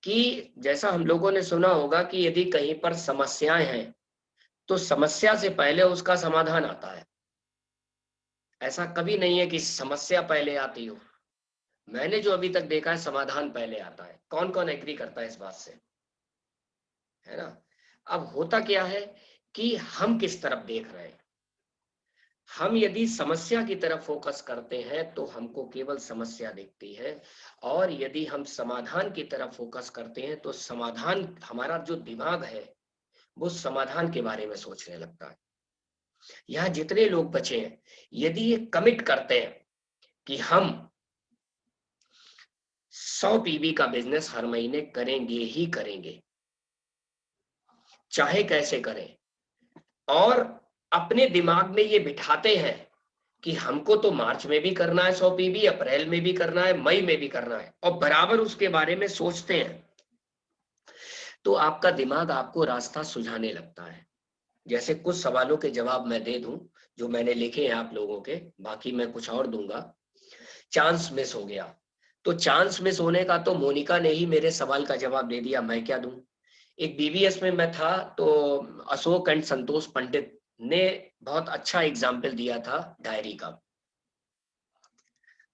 कि जैसा हम लोगों ने सुना होगा कि यदि कहीं पर समस्याएं हैं तो समस्या से पहले उसका समाधान आता है। ऐसा कभी नहीं है कि समस्या पहले आती हो। मैंने जो अभी तक देखा है, समाधान पहले आता है। कौन कौन एग्री करता है इस बात से, है ना। अब होता क्या है कि हम किस तरफ देख रहे हैं। हम यदि समस्या की तरफ फोकस करते हैं तो हमको केवल समस्या दिखती है, और यदि हम समाधान की तरफ फोकस करते हैं तो समाधान, हमारा जो दिमाग है वो समाधान के बारे में सोचने लगता है। यहाँ जितने लोग बचे हैं, यदि ये कमिट करते हैं कि हम 100 पीवी का बिजनेस हर महीने करेंगे ही करेंगे, चाहे कैसे करें, और अपने दिमाग में ये बिठाते हैं कि हमको तो मार्च में भी करना है 100 पीवी, अप्रैल में भी करना है, मई में भी करना है, और बराबर उसके बारे में सोचते हैं, तो आपका दिमाग आपको रास्ता सुझाने लगता है। जैसे कुछ सवालों के जवाब मैं दे दूं जो मैंने लिखे हैं आप लोगों के, बाकी मैं कुछ और दूंगा। चांस मिस हो गया, तो चांस मिस होने का तो मोनिका ने ही मेरे सवाल का जवाब दे दिया, मैं क्या दूं। एक बीबीएस में मैं था तो अशोक एंड संतोष पंडित ने बहुत अच्छा एग्जाम्पल दिया था डायरी का,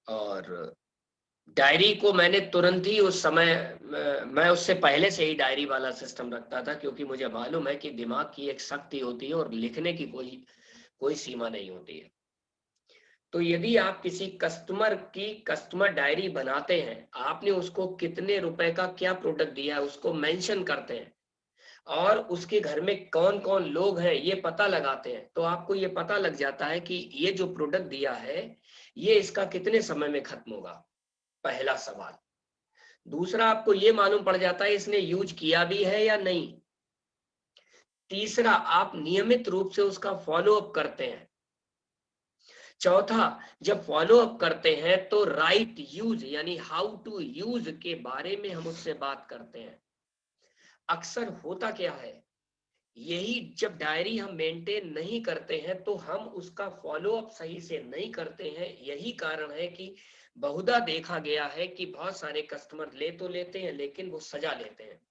और डायरी को मैंने तुरंत ही उस समय, मैं उससे पहले से ही डायरी वाला सिस्टम रखता था, क्योंकि मुझे मालूम है कि दिमाग की एक शक्ति होती है और लिखने की कोई सीमा नहीं होती है। तो यदि आप किसी कस्टमर की कस्टमर डायरी बनाते हैं, आपने उसको कितने रुपए का क्या प्रोडक्ट दिया है उसको मेंशन करते हैं, और उसके घर में कौन कौन लोग हैं ये पता लगाते हैं, तो आपको ये पता लग जाता है कि ये जो प्रोडक्ट दिया है ये इसका कितने समय में खत्म होगा, पहला सवाल। दूसरा, आपको ये मालूम पड़ जाता है इसने यूज किया भी है या नहीं। तीसरा, आप नियमित रूप से उसका फॉलो अप करते हैं। चौथा, जब फॉलो अप करते हैं तो राइट यूज यानी हाउ टू यूज के बारे में हम उससे बात करते हैं। अक्सर होता क्या है यही जब डायरी हम मेंटेन नहीं करते हैं तो हम उसका फॉलो अप सही से नहीं करते हैं। यही कारण है कि बहुधा देखा गया है कि बहुत सारे कस्टमर ले तो लेते हैं लेकिन वो सजा लेते हैं,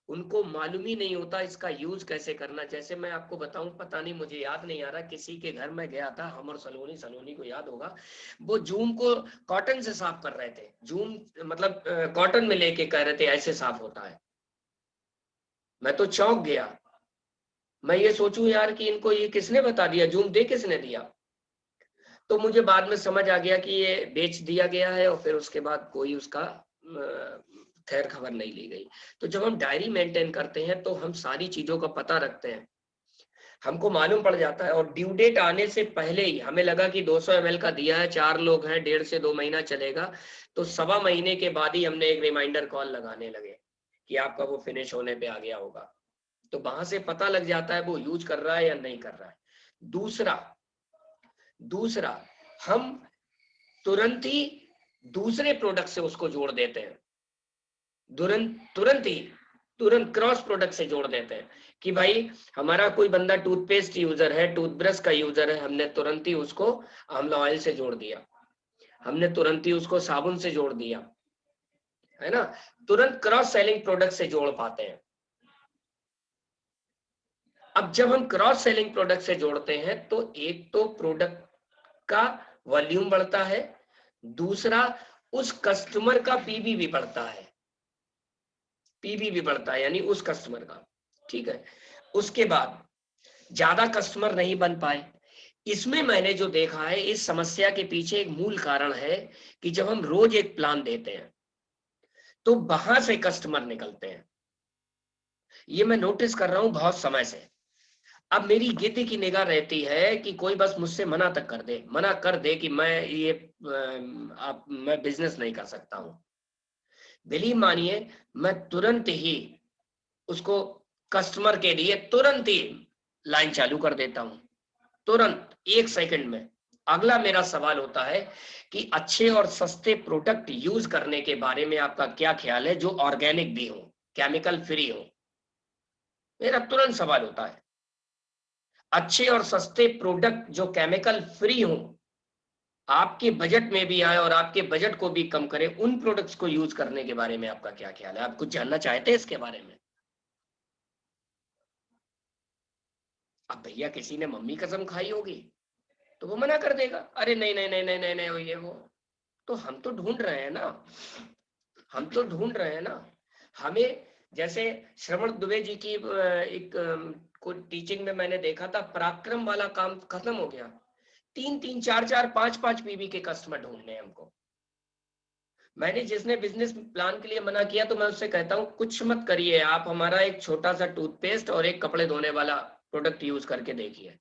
उनको मालूम ही नहीं होता इसका यूज कैसे करना। जैसे मैं आपको बताऊं, पता नहीं मुझे याद नहीं आ रहा, किसी के घर में गया था, हम और सलोनी को याद होगा, वो जूम को कॉटन से साफ कर रहे थे। जूम मतलब कॉटन में लेके कह रहे थे ऐसे साफ होता है। मैं तो चौंक गया, मैं ये सोचूं यार कि इनको ये किसने बता दिया, जूम दे किसने दिया। तो मुझे बाद में समझ आ गया कि ये बेच दिया गया है और फिर उसके बाद कोई उसका खैर खबर नहीं ली गई। तो जब हम डायरी मेंटेन करते हैं तो हम सारी चीजों का पता रखते हैं, हमको मालूम पड़ जाता है। और ड्यू डेट आने से पहले ही हमें लगा कि 200 ml का दिया है, 4 लोग हैं, 1.5 से 2 महीना चलेगा, तो 1.25 महीने के बाद ही हमने एक रिमाइंडर कॉल लगाने लगे कि आपका वो फिनिश होने पे आ गया होगा। तो वहां से पता लग जाता है वो यूज कर रहा है या नहीं कर रहा है। दूसरा हम तुरंत ही दूसरे प्रोडक्ट से उसको जोड़ देते हैं, तुरंत क्रॉस प्रोडक्ट से जोड़ देते हैं कि भाई हमारा कोई बंदा टूथपेस्ट यूजर है, टूथब्रश का यूजर है, हमने तुरंत ही उसको आंवला ऑयल से जोड़ दिया, हमने तुरंत ही उसको साबुन से जोड़ दिया, है ना। तुरंत क्रॉस सेलिंग प्रोडक्ट से जोड़ पाते हैं। अब जब हम क्रॉस सेलिंग प्रोडक्ट से जोड़ते हैं तो एक तो प्रोडक्ट का वॉल्यूम बढ़ता है, दूसरा उस कस्टमर का पीवी भी बढ़ता है, यानी उस कस्टमर का, ठीक है। उसके बाद ज्यादा कस्टमर नहीं बन पाए। इसमें मैंने जो देखा है, इस समस्या के पीछे एक मूल कारण है कि जब हम रोज एक प्लान देते हैं तो वहां से कस्टमर निकलते हैं। ये मैं नोटिस कर रहा हूं बहुत समय से। अब मेरी गिद्ध की निगाह रहती है कि कोई बस मुझसे मना कर दे कि मैं बिजनेस नहीं कर सकता हूं। बिलीव मानिए, मैं तुरंत ही उसको कस्टमर के लिए तुरंत ही लाइन चालू कर देता हूं, तुरंत 1 सेकंड में। अगला मेरा सवाल होता है कि अच्छे और सस्ते प्रोडक्ट यूज करने के बारे में आपका क्या ख्याल है, जो ऑर्गेनिक भी हो, केमिकल फ्री हो। मेरा तुरंत सवाल होता है, अच्छे और सस्ते प्रोडक्ट जो केमिकल फ्री हो, आपके बजट में भी आए और आपके बजट को भी कम करे, उन प्रोडक्ट्स को यूज करने के बारे में आपका क्या ख्याल है? आप कुछ जानना चाहते हैं इसके बारे में? अब भैया किसी ने मम्मी कसम खाई होगी तो वो मना कर देगा, अरे नहीं नहीं नहीं नहीं नहीं नहीं ये वो। तो हम तो ढूंढ रहे हैं ना, हमें जैसे श्रवण दुबे जी की एक कोई टीचिंग में मैंने देखा था, पराक्रम वाला काम खत्म हो गया। 3-3, 4-4, 5-5 पीवी के कस्टमर ढूंढने हमको। मैंने जिसने बिजनेस प्लान के लिए मना किया तो मैं उससे कहता हूँ कुछ मत करिए, आप हमारा एक छोटा सा टूथपेस्ट और एक कपड़े धोने वाला प्रोडक्ट यूज करके देखिए,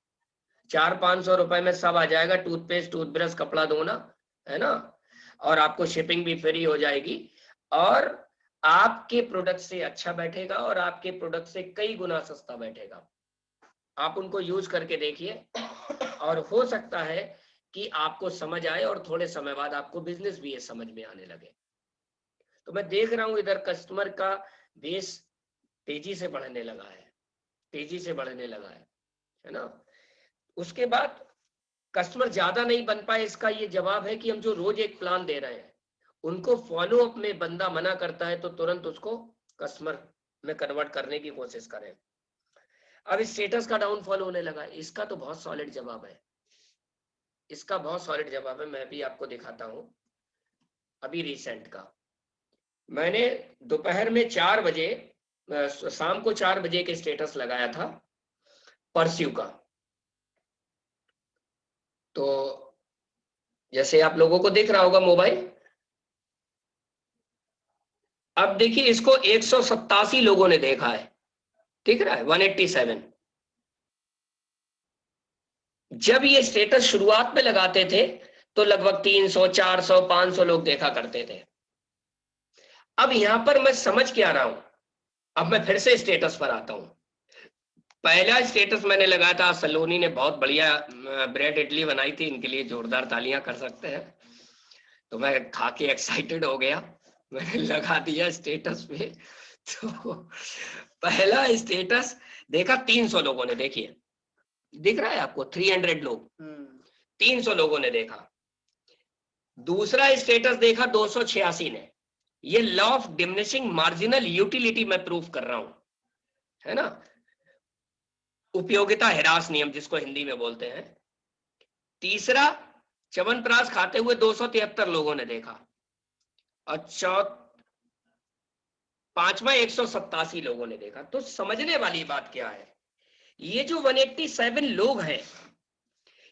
400-500 रुपए में सब आ जाएगा, टूथपेस्ट, टूथब्रश, कपड़ा धोना, है ना, और आपको शिपिंग भी फ्री हो जाएगी और आपके प्रोडक्ट से अच्छा बैठेगा और आपके प्रोडक्ट से कई गुना सस्ता बैठेगा। आप उनको यूज करके देखिए और हो सकता है कि आपको समझ आए और थोड़े समय बाद आपको बिजनेस भी ये समझ में आने लगे। तो मैं देख रहा हूं इधर कस्टमर का बेस तेजी से बढ़ने लगा है ना। उसके बाद कस्टमर ज्यादा नहीं बन पाए, इसका ये जवाब है कि हम जो रोज एक प्लान दे रहे हैं उनको फॉलो अप में बंदा मना करता है तो तुरंत उसको कस्टमर में कन्वर्ट करने की कोशिश करें। अब स्टेटस का डाउनफॉल होने लगा, इसका तो बहुत सॉलिड जवाब है, मैं भी आपको दिखाता हूं। अभी रिसेंट का मैंने दोपहर में 4 बजे, शाम को 4 बजे के स्टेटस लगाया था परस्यू का। तो जैसे आप लोगों को दिख रहा होगा मोबाइल, अब देखिए इसको 187 लोगों ने देखा है, दिख रहा है 187। जब ये स्टेटस शुरुआत में लगाते थे तो लगभग 300, 400, 500 लोग देखा करते थे। अब यहां पर मैं समझ के आ रहा हूं, अब मैं फिर से स्टेटस पर आता हूं। पहला स्टेटस मैंने लगाया था, सलोनी ने बहुत बढ़िया ब्रेड इडली बनाई थी, इनके लिए जोरदार तालियां कर सकते हैं। तो मैं खा के एक्साइटेड हो गया, मैंने लगा दिया स्टेटस पे। तो पहला स्टेटस देखा 300 लोगों ने, देखिए दिख रहा है आपको 300 लोग, 300 लोगों ने देखा। दूसरा स्टेटस देखा 286 ने। ये law of diminishing marginal utility मैं प्रूफ कर रहा हूं, है ना, उपयोगिता ह्रास नियम जिसको हिंदी में बोलते हैं। तीसरा च्यवनप्राश खाते हुए 273 लोगों ने देखा। और पांचवा 187 लोगों ने देखा। तो समझने वाली बात क्या है, ये जो 187 लोग हैं,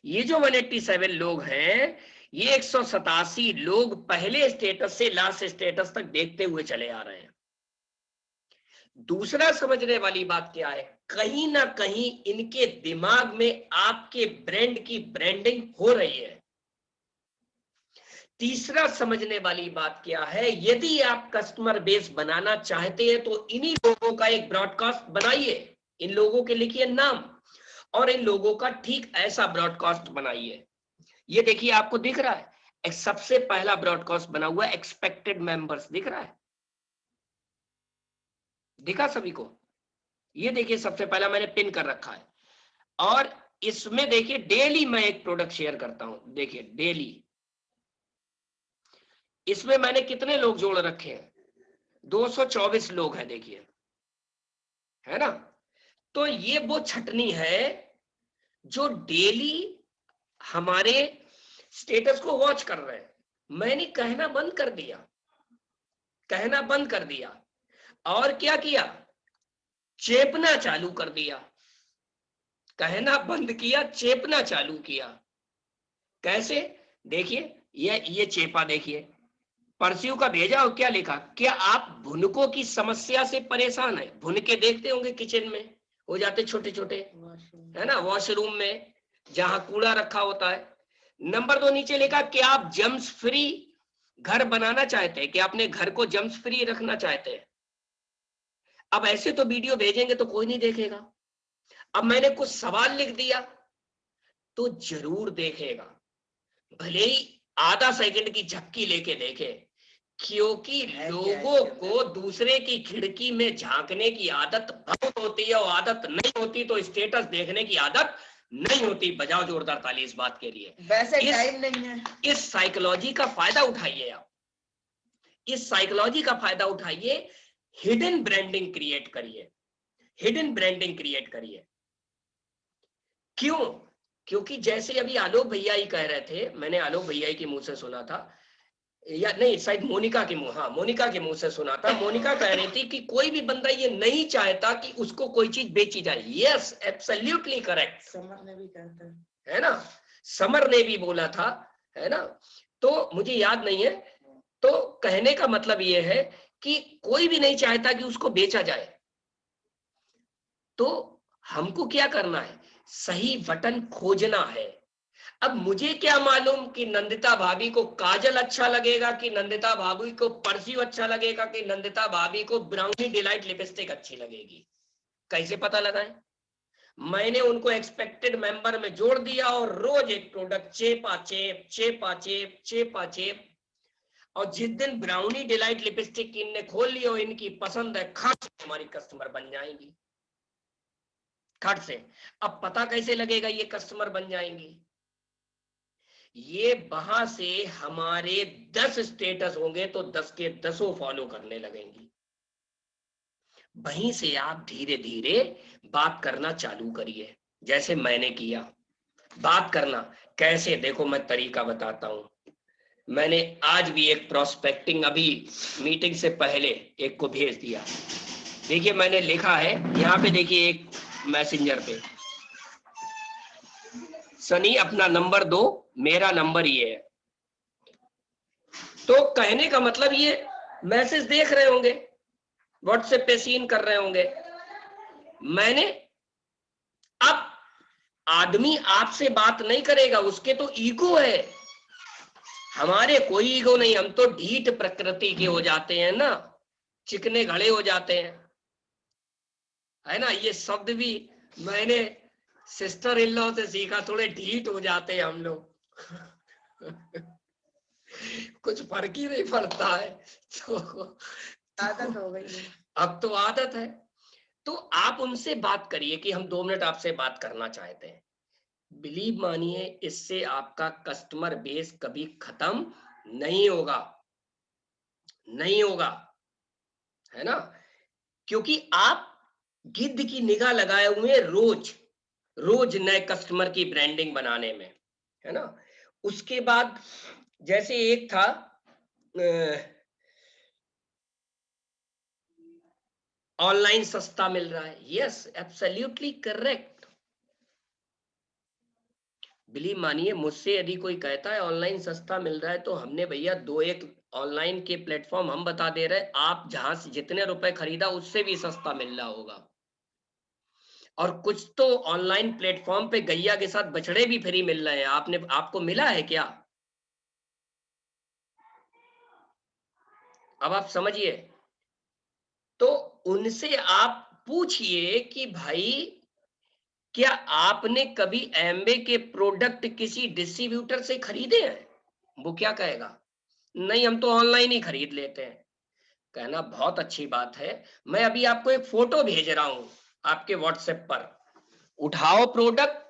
ये जो 187 लोग हैं, ये 187 लोग पहले स्टेटस से लास्ट स्टेटस तक देखते हुए चले आ रहे हैं। दूसरा समझने वाली बात क्या है, कहीं ना कहीं इनके दिमाग में आपके ब्रांड की ब्रांडिंग हो रही है। तीसरा समझने वाली बात क्या है, यदि आप कस्टमर बेस बनाना चाहते हैं तो इन्हीं लोगों का एक ब्रॉडकास्ट बनाइए, इन लोगों के लिखिए नाम और इन लोगों का ठीक ऐसा ब्रॉडकास्ट बनाइए। ये देखिए आपको दिख रहा है, एक सबसे पहला ब्रॉडकास्ट बना हुआ है, एक्सपेक्टेड मेंबर्स दिख रहा है, दिखा सभी को? ये देखिए सबसे पहला मैंने पिन कर रखा है। और इसमें देखिए डेली मैं एक प्रोडक्ट शेयर करता हूं, देखिए डेली इसमें मैंने कितने लोग जोड़ रखे हैं, 224 लोग हैं, देखिए, है ना। तो ये वो छटनी है जो डेली हमारे स्टेटस को वॉच कर रहे हैं। मैंने कहना बंद कर दिया, कहना बंद कर दिया और क्या किया, चेपना चालू कर दिया। कहना बंद किया, चेपना चालू किया। कैसे? देखिए ये चेपा देखिए, परस्यू का भेजा और क्या लिखा, क्या आप भुनकों की समस्या से परेशान है? भुनके देखते होंगे किचन में हो जाते छोटे छोटे, है ना, वॉशरूम में जहां कूड़ा रखा होता है। नंबर 2 नीचे लिखा, क्या आप जम्स फ्री घर बनाना चाहते हैं, कि अपने घर को जम्स फ्री रखना चाहते हैं? अब ऐसे तो वीडियो भेजेंगे तो कोई नहीं देखेगा। अब मैंने कुछ सवाल लिख दिया तो जरूर देखेगा, भले ही आधा सेकंड की झपकी लेके देखे, क्योंकि लोगों को दूसरे की खिड़की में झांकने की आदत बहुत होती है और आदत नहीं होती तो स्टेटस देखने की आदत नहीं होती। बजाओ जोरदार ताली इस बात के लिए। वैसे टाइम नहीं है। इस साइकोलॉजी का फायदा उठाइए आप, इस साइकोलॉजी का फायदा उठाइए, हिडन ब्रांडिंग क्रिएट करिए, हिडन ब्रांडिंग क्रिएट करिए। क्यों? क्योंकि जैसे अभी आलोक भैया ही कह रहे थे, मैंने आलोक भैया के मुंह से सुना था, या नहीं शायद मोनिका के मुंह, हाँ मोनिका के मुंह से सुना था। मोनिका कह रही थी कि कोई भी बंदा ये नहीं चाहता कि उसको कोई चीज बेची जाए। Yes, absolutely correct. समर ने भी कहता है ना, समर ने भी बोला था, है ना, तो मुझे याद नहीं है। तो कहने का मतलब ये है कि कोई भी नहीं चाहता कि उसको बेचा जाए। तो हमको क्या करना है, सही बटन खोजना है। अब मुझे क्या मालूम कि नंदिता भाभी को काजल अच्छा लगेगा, कि नंदिता भाभी को परफ्यूम अच्छा लगेगा, कि नंदिता भाभी को ब्राउनी डिलाइट लिपस्टिक अच्छी लगेगी? कैसे पता लगाएं? मैंने उनको एक्सपेक्टेड मेंबर में जोड़ दिया और रोज एक प्रोडक्ट चेपा चेप चेपा चेप चेपा चेप। और जिस दिन ब्राउनी डिलाइट लिपस्टिक इनने खोल ली और इनकी पसंद है, खट हमारी कस्टमर बन जाएंगी, खट से। अब पता कैसे लगेगा ये कस्टमर बन जाएंगी? ये वहां से हमारे 10 स्टेटस होंगे तो 10 के 10 फॉलो करने लगेंगी। वहीं से आप धीरे धीरे बात करना चालू करिए, जैसे मैंने किया। बात करना कैसे, देखो मैं तरीका बताता हूं। मैंने आज भी एक प्रोस्पेक्टिंग अभी मीटिंग से पहले एक को भेज दिया। देखिए मैंने लिखा है यहाँ पे, देखिए एक मैसेंजर पे, सनी अपना नंबर दो, मेरा नंबर ये है। तो कहने का मतलब ये मैसेज देख रहे होंगे, व्हाट्सएप पे सीन कर रहे होंगे। मैंने, अब आदमी आपसे बात नहीं करेगा, उसके तो ईगो है, हमारे कोई ईगो नहीं। हम तो ढीठ प्रकृति के हो जाते हैं ना, चिकने घड़े हो जाते हैं, है ना। ये शब्द भी मैंने सिस्टर इन लॉ से सीखा, थोड़े ढीठ हो जाते हैं हम लोग कुछ फर्क ही नहीं पड़ता है, तो आदत हो गई है। अब तो आदत है। तो आप उनसे बात करिए कि हम 2 मिनट आपसे बात करना चाहते हैं। बिलीव मानिए, इससे आपका कस्टमर बेस कभी खत्म नहीं होगा, नहीं होगा, है ना? क्योंकि आप गिद्ध की निगाह लगाए हुए हैं रोज रोज नए कस्टमर की ब्रांडिंग बनाने में, है ना? उसके बाद जैसे एक था ऑनलाइन सस्ता मिल रहा है। Yes, absolutely correct. बिलीव मानिए, मुझसे यदि कोई कहता है ऑनलाइन सस्ता मिल रहा है, तो हमने भैया 2-1 ऑनलाइन के प्लेटफॉर्म हम बता दे रहे हैं, आप जहां से जितने रुपए खरीदा उससे भी सस्ता मिल रहा होगा। और कुछ तो ऑनलाइन प्लेटफॉर्म पे गैया के साथ बछड़े भी फ्री मिल रहे हैं। आपको मिला है क्या? अब आप समझिए। तो उनसे आप पूछिए कि भाई, क्या आपने कभी एम्बे के प्रोडक्ट किसी डिस्ट्रीब्यूटर से खरीदे हैं? वो क्या कहेगा? नहीं, हम तो ऑनलाइन ही खरीद लेते हैं। कहना बहुत अच्छी बात है, मैं अभी आपको एक फोटो भेज रहा हूं आपके व्हाट्सएप पर। उठाओ प्रोडक्ट,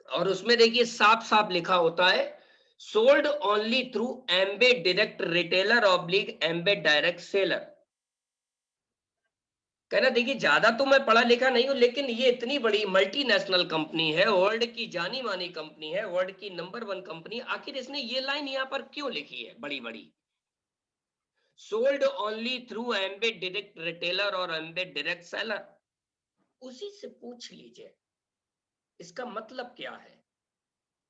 और उसमें देखिए साफ साफ लिखा होता है, sold only through एम्बे direct retailer oblique एम्बे direct seller. कहना देखिए, ज्यादा तो मैं पढ़ा लिखा नहीं हूं, लेकिन ये इतनी बड़ी मल्टीनेशनल कंपनी है, वर्ल्ड की जानी मानी कंपनी है, वर्ल्ड की नंबर 1 कंपनी, आखिर इसने ये लाइन यहाँ पर क्यों लिखी है बड़ी बड़ी? Sold only through एम्बे direct retailer और एम्बे डायरेक्ट सेलर। उसी से पूछ लीजिए इसका मतलब क्या है।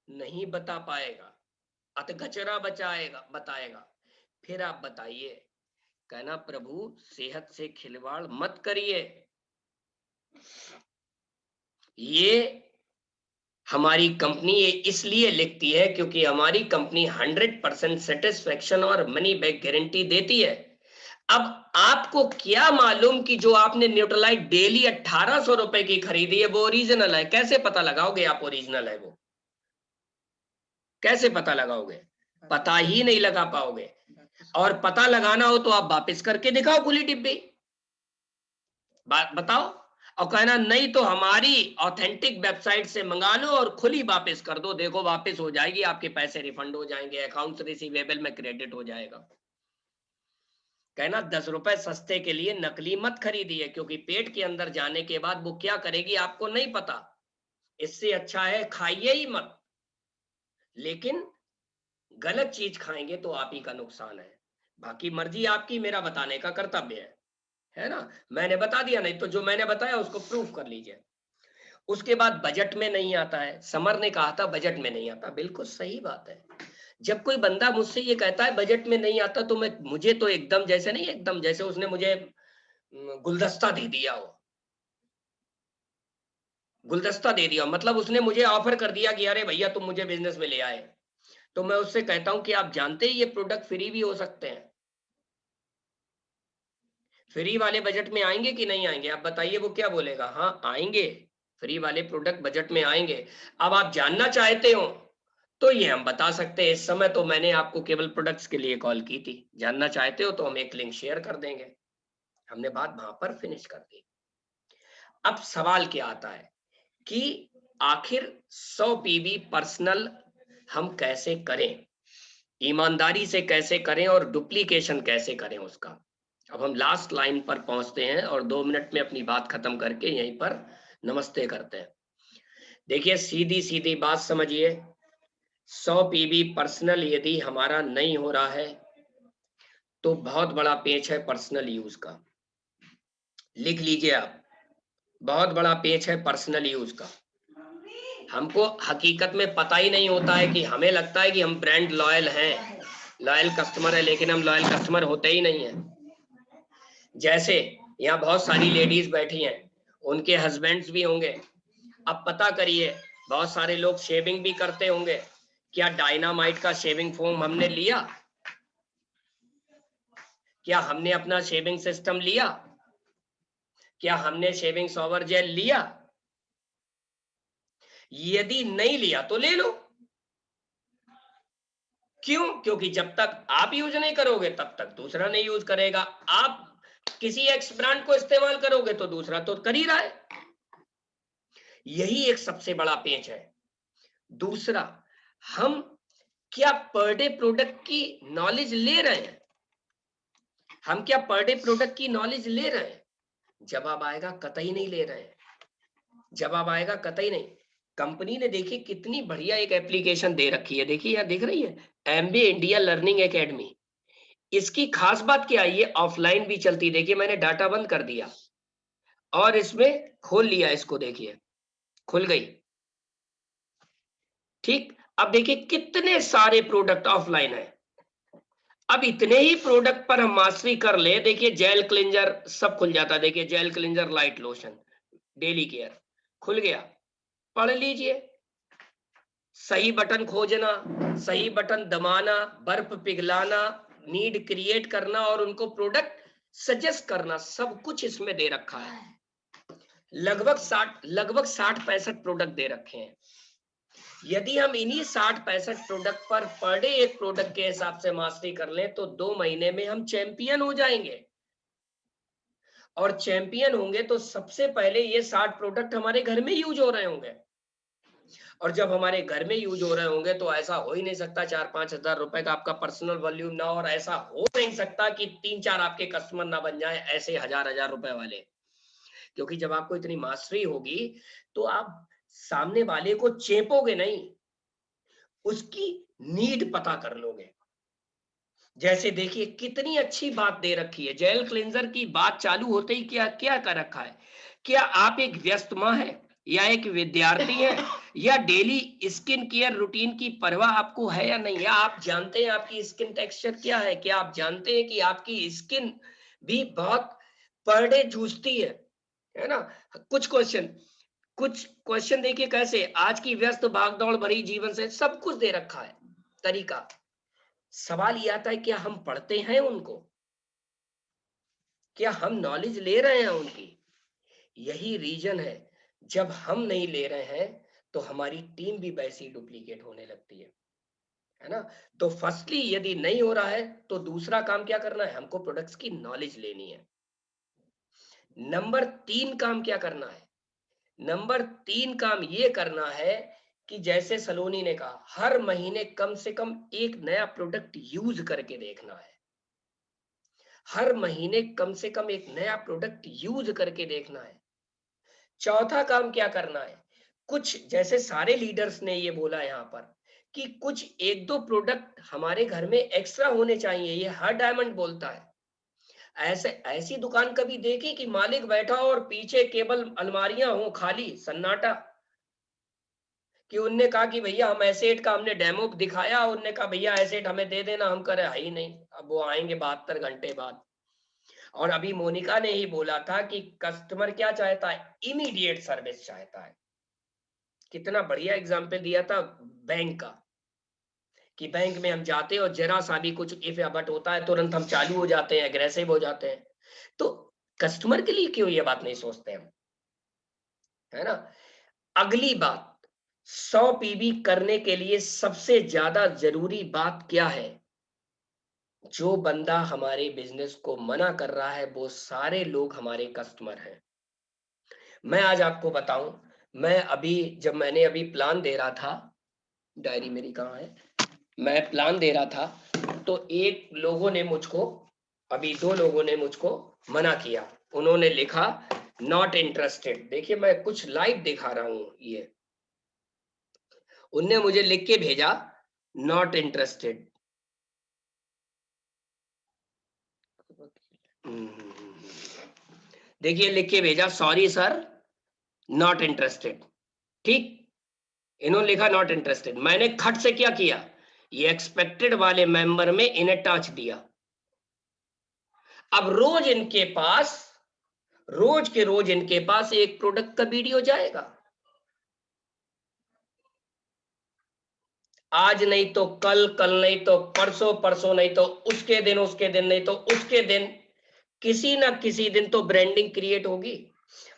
नहीं बता पाएगा, अतगचरा बताएगा। फिर आप बताइए, कहना प्रभु सेहत से खिलवाड़ मत करिए। ये हमारी कंपनी ये इसलिए लिखती है क्योंकि हमारी कंपनी 100% सेटिस्फेक्शन और मनी बैक गारंटी देती है। अब आपको क्या मालूम कि जो आपने न्यूट्रलाइट डेली 1800 रुपए की खरीदी है वो ओरिजिनल है? कैसे पता लगाओगे आप ओरिजिनल है वो? कैसे पता लगाओगे? पता ही नहीं लगा पाओगे। और पता लगाना हो तो आप वापस करके दिखाओ खुली डिब्बी, बताओ। और कहना नहीं तो हमारी ऑथेंटिक वेबसाइट से मंगा लो और खुली वापस कर दो, देखो वापस हो जाएगी, आपके पैसे रिफंड हो जाएंगे, अकाउंट रिसीवेबल में क्रेडिट हो जाएगा। कहना 10 रुपए सस्ते के लिए नकली मत खरीदिए, क्योंकि पेट के अंदर जाने के बाद वो क्या करेगी आपको नहीं पता। इससे अच्छा है खाइए ही मत, लेकिन गलत चीज खाएंगे तो आप ही का नुकसान है। बाकी मर्जी आपकी, मेरा बताने का कर्तव्य है ना? मैंने बता दिया, नहीं तो जो मैंने बताया उसको प्रूफ कर लीजिए। उसके बाद बजट में नहीं आता है। समर ने कहा था बजट में नहीं आता, बिल्कुल सही बात है। जब कोई बंदा मुझसे ये कहता है बजट में नहीं आता, तो मुझे तो एकदम जैसे नहीं, एकदम जैसे उसने मुझे गुलदस्ता दे दिया हो। गुलदस्ता दे दिया मतलब उसने मुझे ऑफर कर दिया कि अरे भैया तुम मुझे बिजनेस में ले आए। तो मैं उससे कहता हूं कि आप जानते हैं ये प्रोडक्ट फ्री भी हो सकते हैं। फ्री वाले बजट में आएंगे कि नहीं आएंगे? आप बताइए, वो क्या बोलेगा? हाँ आएंगे, फ्री वाले प्रोडक्ट बजट में आएंगे। अब आप जानना चाहते हो तो ये हम बता सकते हैं। इस समय तो मैंने आपको केवल प्रोडक्ट्स के लिए कॉल की थी। जानना चाहते हो तो हम एक लिंक शेयर कर देंगे। हमने बात वहां पर फिनिश कर दी। अब सवाल क्या आता है कि आखिर 100 पीवी पर्सनल हम कैसे करें, ईमानदारी से कैसे करें और डुप्लीकेशन कैसे करें उसका। अब हम लास्ट लाइन पर पहुंचते हैं और 2 मिनट में अपनी बात खत्म करके यहीं पर नमस्ते करते हैं। देखिए सीधी सीधी बात समझिए, 100 पीवी पर्सनल यदि हमारा नहीं हो रहा है तो बहुत बड़ा पेच है पर्सनल यूज का। लिख लीजिए आप, बहुत बड़ा पेच है पर्सनल यूज का। हमको हकीकत में पता ही नहीं होता है कि हमें लगता है कि हम ब्रांड लॉयल हैं, लॉयल कस्टमर है, लेकिन हम लॉयल कस्टमर होते ही नहीं है। जैसे यहाँ बहुत सारी लेडीज बैठी हैं, उनके हस्बैंड्स भी होंगे। अब पता करिए, बहुत सारे लोग शेविंग भी करते होंगे। क्या डायनामाइट का शेविंग फोम हमने लिया? क्या हमने अपना शेविंग सिस्टम लिया? क्या हमने शेविंग शॉवर जेल लिया? यदि नहीं लिया तो ले लो। क्यों? क्योंकि जब तक आप यूज नहीं करोगे तब तक दूसरा नहीं यूज करेगा। आप किसी एक्स ब्रांड को इस्तेमाल करोगे तो दूसरा तो कर ही रहा है। यही एक सबसे बड़ा पेंच है। दूसरा, हम क्या पर डे प्रोडक्ट की नॉलेज ले रहे हैं? हम क्या पर डे प्रोडक्ट की नॉलेज ले रहे हैं? जवाब आएगा कतई नहीं ले रहे हैं। जवाब आएगा कतई नहीं। कंपनी ने देखिए कितनी बढ़िया एक एप्लीकेशन दे रखी है, देखिए यहाँ दिख रही है, एमबीए इंडिया लर्निंग एकेडमी। इसकी खास बात क्या है, ये ऑफलाइन भी चलती। देखिए मैंने डाटा बंद कर दिया और इसमें खोल लिया, इसको देखिए खुल गई। ठीक, अब देखिए कितने सारे प्रोडक्ट ऑफलाइन है। अब इतने ही प्रोडक्ट पर हम मास्टरी कर ले, देखिए जेल क्लिंजर सब खुल जाता है। देखिए gel cleanser light lotion daily care खुल गया, पढ़ लीजिए। सही बटन खोजना, सही बटन दबाना, बर्फ पिघलाना, नीड क्रिएट करना और उनको प्रोडक्ट सजेस्ट करना, सब कुछ इसमें दे रखा है। लगभग 60-65 प्रोडक्ट दे रखे हैं। यदि हम इन्हीं 60-65 प्रोडक्ट पर डे एक प्रोडक्ट के हिसाब से मास्टरी कर लें तो 2 महीने में हम चैंपियन हो जाएंगे। और चैंपियन होंगे तो सबसे पहले ये 60 प्रोडक्ट हमारे घर में यूज हो रहे होंगे। और जब हमारे घर में यूज हो रहे होंगे तो ऐसा हो ही नहीं सकता 4-5 हजार रुपए का आपका पर्सनल वॉल्यूम ना हो, और ऐसा हो नहीं सकता कि 3-4 आपके कस्टमर ना बन जाए ऐसे हजार रुपए वाले। क्योंकि जब आपको इतनी मास्टरी होगी तो आप सामने वाले को चेपोगे नहीं, उसकी नीड पता कर लोगे। जैसे देखिए कितनी अच्छी बात दे रखी है, जेल क्लींजर की बात चालू होते ही क्या क्या कर रखा है। क्या आप एक व्यस्त माँ है या एक विद्यार्थी है या डेली स्किन केयर रूटीन की परवाह आपको है या नहीं, या आप जानते हैं आपकी स्किन टेक्सचर क्या है? क्या आप जानते हैं कि आपकी स्किन भी बहुत पर डे जूझती है ना? कुछ क्वेश्चन देखिए कैसे आज की व्यस्त भागदौड़ भरी जीवन से सब कुछ दे रखा है तरीका। सवाल ये आता है क्या हम पढ़ते हैं उनको? क्या हम नॉलेज ले रहे हैं उनकी? यही रीजन है, जब हम नहीं ले रहे हैं तो हमारी टीम भी वैसी डुप्लीकेट होने लगती है ना? तो फर्स्टली यदि नहीं हो रहा है तो दूसरा काम क्या करना है, हमको प्रोडक्ट्स की नॉलेज लेनी है। नंबर 3 काम क्या करना है? नंबर 3 काम ये करना है कि जैसे सलोनी ने कहा, हर महीने कम से कम एक नया प्रोडक्ट यूज करके देखना है। हर महीने कम से कम एक नया प्रोडक्ट यूज करके देखना है। चौथा काम क्या करना है, कुछ जैसे सारे लीडर्स ने ये बोला यहाँ पर कि कुछ 1-2 प्रोडक्ट हमारे घर में एक्स्ट्रा होने चाहिए, ये हर डायमंड बोलता है। ऐसी दुकान कभी देखी कि मालिक बैठा हो और पीछे केवल अलमारियां हो खाली सन्नाटा, कि उनने कहा कि भैया हम एसेट का हमने डेमो दिखाया, उनने कहा भैया एसेट हमें दे देना, हम करे है ही नहीं, अब वो आएंगे 72 घंटे बाद। और अभी मोनिका ने ही बोला था कि कस्टमर क्या चाहता है, इमीडिएट सर्विस चाहता है। कितना बढ़िया एग्जाम्पल दिया था बैंक का, कि बैंक में हम जाते हैं और जरा सा भी कुछ इफ या बट होता है तुरंत हम चालू हो जाते हैं, एग्रेसिव हो जाते हैं। तो कस्टमर के लिए क्यों ये बात नहीं सोचते हम, है ना? अगली बात, 100 पीवी करने के लिए सबसे ज्यादा जरूरी बात क्या है? जो बंदा हमारे बिजनेस को मना कर रहा है वो सारे लोग हमारे कस्टमर हैं। मैं आज आपको बताऊं, जब मैंने अभी प्लान दे रहा था, डायरी मेरी कहाँ है, मैं प्लान दे रहा था तो एक लोगों ने मुझको, अभी 2 लोगों ने मुझको मना किया। उन्होंने लिखा नॉट इंटरेस्टेड। देखिए मैं कुछ लाइव दिखा रहा हूं, ये उनने मुझे लिख के भेजा नॉट इंटरेस्टेड। देखिए लिख के भेजा, सॉरी सर नॉट इंटरेस्टेड। ठीक, इन्होंने लिखा नॉट इंटरेस्टेड। मैंने खट से क्या किया, ये एक्सपेक्टेड वाले मेंबर में इन्हें टच दिया। अब रोज इनके पास एक प्रोडक्ट का वीडियो जाएगा, आज नहीं तो कल, कल नहीं तो परसों, परसों नहीं तो उसके दिन नहीं तो उसके दिन, किसी ना किसी दिन तो ब्रांडिंग क्रिएट होगी।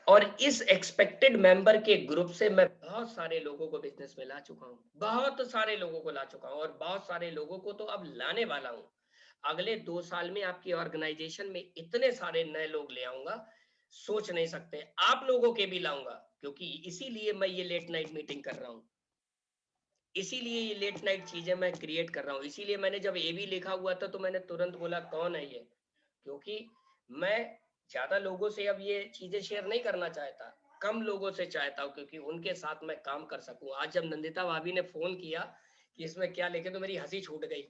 और इस एक्सपेक्टेड मेंबर के ग्रुप से मैं बहुत सारे लोगों को बिजनेस में ला चुका हूं, बहुत सारे लोगों को ला चुका हूं, और बहुत सारे लोगों को तो अब लाने वाला हूं। अगले 2 साल में आपकी ऑर्गेनाइजेशन में इतने सारे नए लोग ले आऊंगा, सोच नहीं सकते। आप लोगों के भी लाऊंगा, क्योंकि इसीलिए मैं ये लेट नाइट मीटिंग कर रहा हूँ, इसीलिए ये लेट नाइट चीजें मैं क्रिएट कर रहा हूँ। इसीलिए मैंने जब एबी लिखा हुआ था तो मैंने तुरंत बोला कौन है ये, क्योंकि मैं ज्यादा लोगों से अब ये चीजें शेयर नहीं करना चाहता, कम लोगों से चाहता हूँ, क्योंकि उनके साथ मैं काम कर सकूं। आज जब नंदिता भाभी ने फोन किया कि इसमें क्या लिखे, तो मेरी हंसी छूट गई।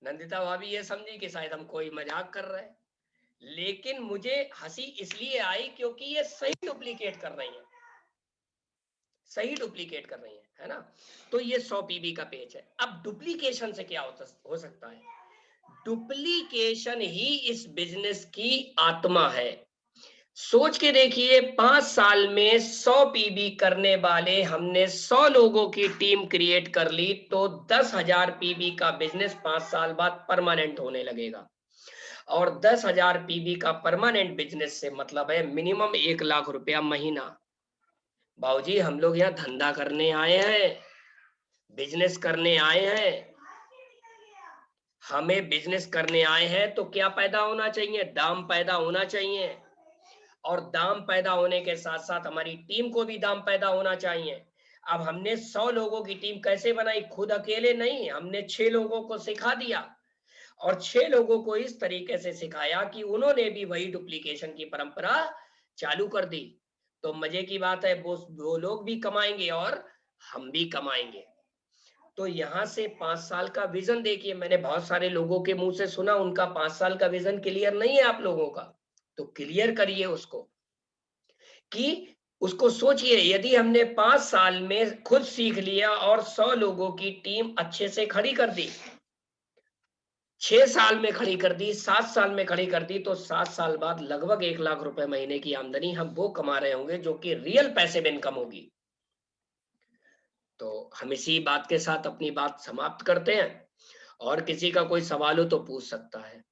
नंदिता भाभी ये समझी कि शायद हम कोई मजाक कर रहे हैं, लेकिन मुझे हंसी इसलिए आई क्योंकि ये सही डुप्लीकेट कर रही है, सही डुप्लीकेट कर रही है ना। तो ये 100 पीबी का पेज है। अब डुप्लीकेशन से क्या हो सकता है? डुप्लीकेशन ही इस बिजनेस की आत्मा है। सोच के देखिए, 5 साल में 100 पीबी करने वाले हमने 100 लोगों की टीम क्रिएट कर ली, तो 10,000 पीबी का बिजनेस 5 साल बाद परमानेंट होने लगेगा। और 10,000 पीबी का परमानेंट बिजनेस से मतलब है मिनिमम 1 लाख रुपया महीना। बाबूजी, हम लोग यहाँ धंधा करने आए हैं, बिजनेस करने आए हैं। हमें बिजनेस करने आए हैं तो क्या पैदा होना चाहिए? दाम पैदा होना चाहिए। और दाम पैदा होने के साथ साथ हमारी टीम को भी दाम पैदा होना चाहिए। अब हमने 100 लोगों की टीम कैसे बनाई? खुद अकेले नहीं, हमने 6 लोगों को सिखा दिया, और 6 लोगों को इस तरीके से सिखाया कि उन्होंने भी वही डुप्लीकेशन की परंपरा चालू कर दी। तो मजे की बात है, वो लोग भी कमाएंगे और हम भी कमाएंगे। तो यहाँ से 5 साल का विजन देखिए, मैंने बहुत सारे लोगों के मुंह से सुना उनका 5 साल का विजन क्लियर नहीं है आप लोगों का, तो क्लियर करिए उसको, कि उसको सोचिए। यदि हमने 5 साल में खुद सीख लिया और 100 लोगों की टीम अच्छे से खड़ी कर दी, 6 साल में खड़ी कर दी, 7 साल में खड़ी कर दी, तो 7 साल बाद लगभग 1 लाख रुपए महीने की आमदनी हम वो कमा रहे होंगे जो कि रियल पैसिव इनकम होगी। तो हम इसी बात के साथ अपनी बात समाप्त करते हैं, और किसी का कोई सवाल हो तो पूछ सकता है।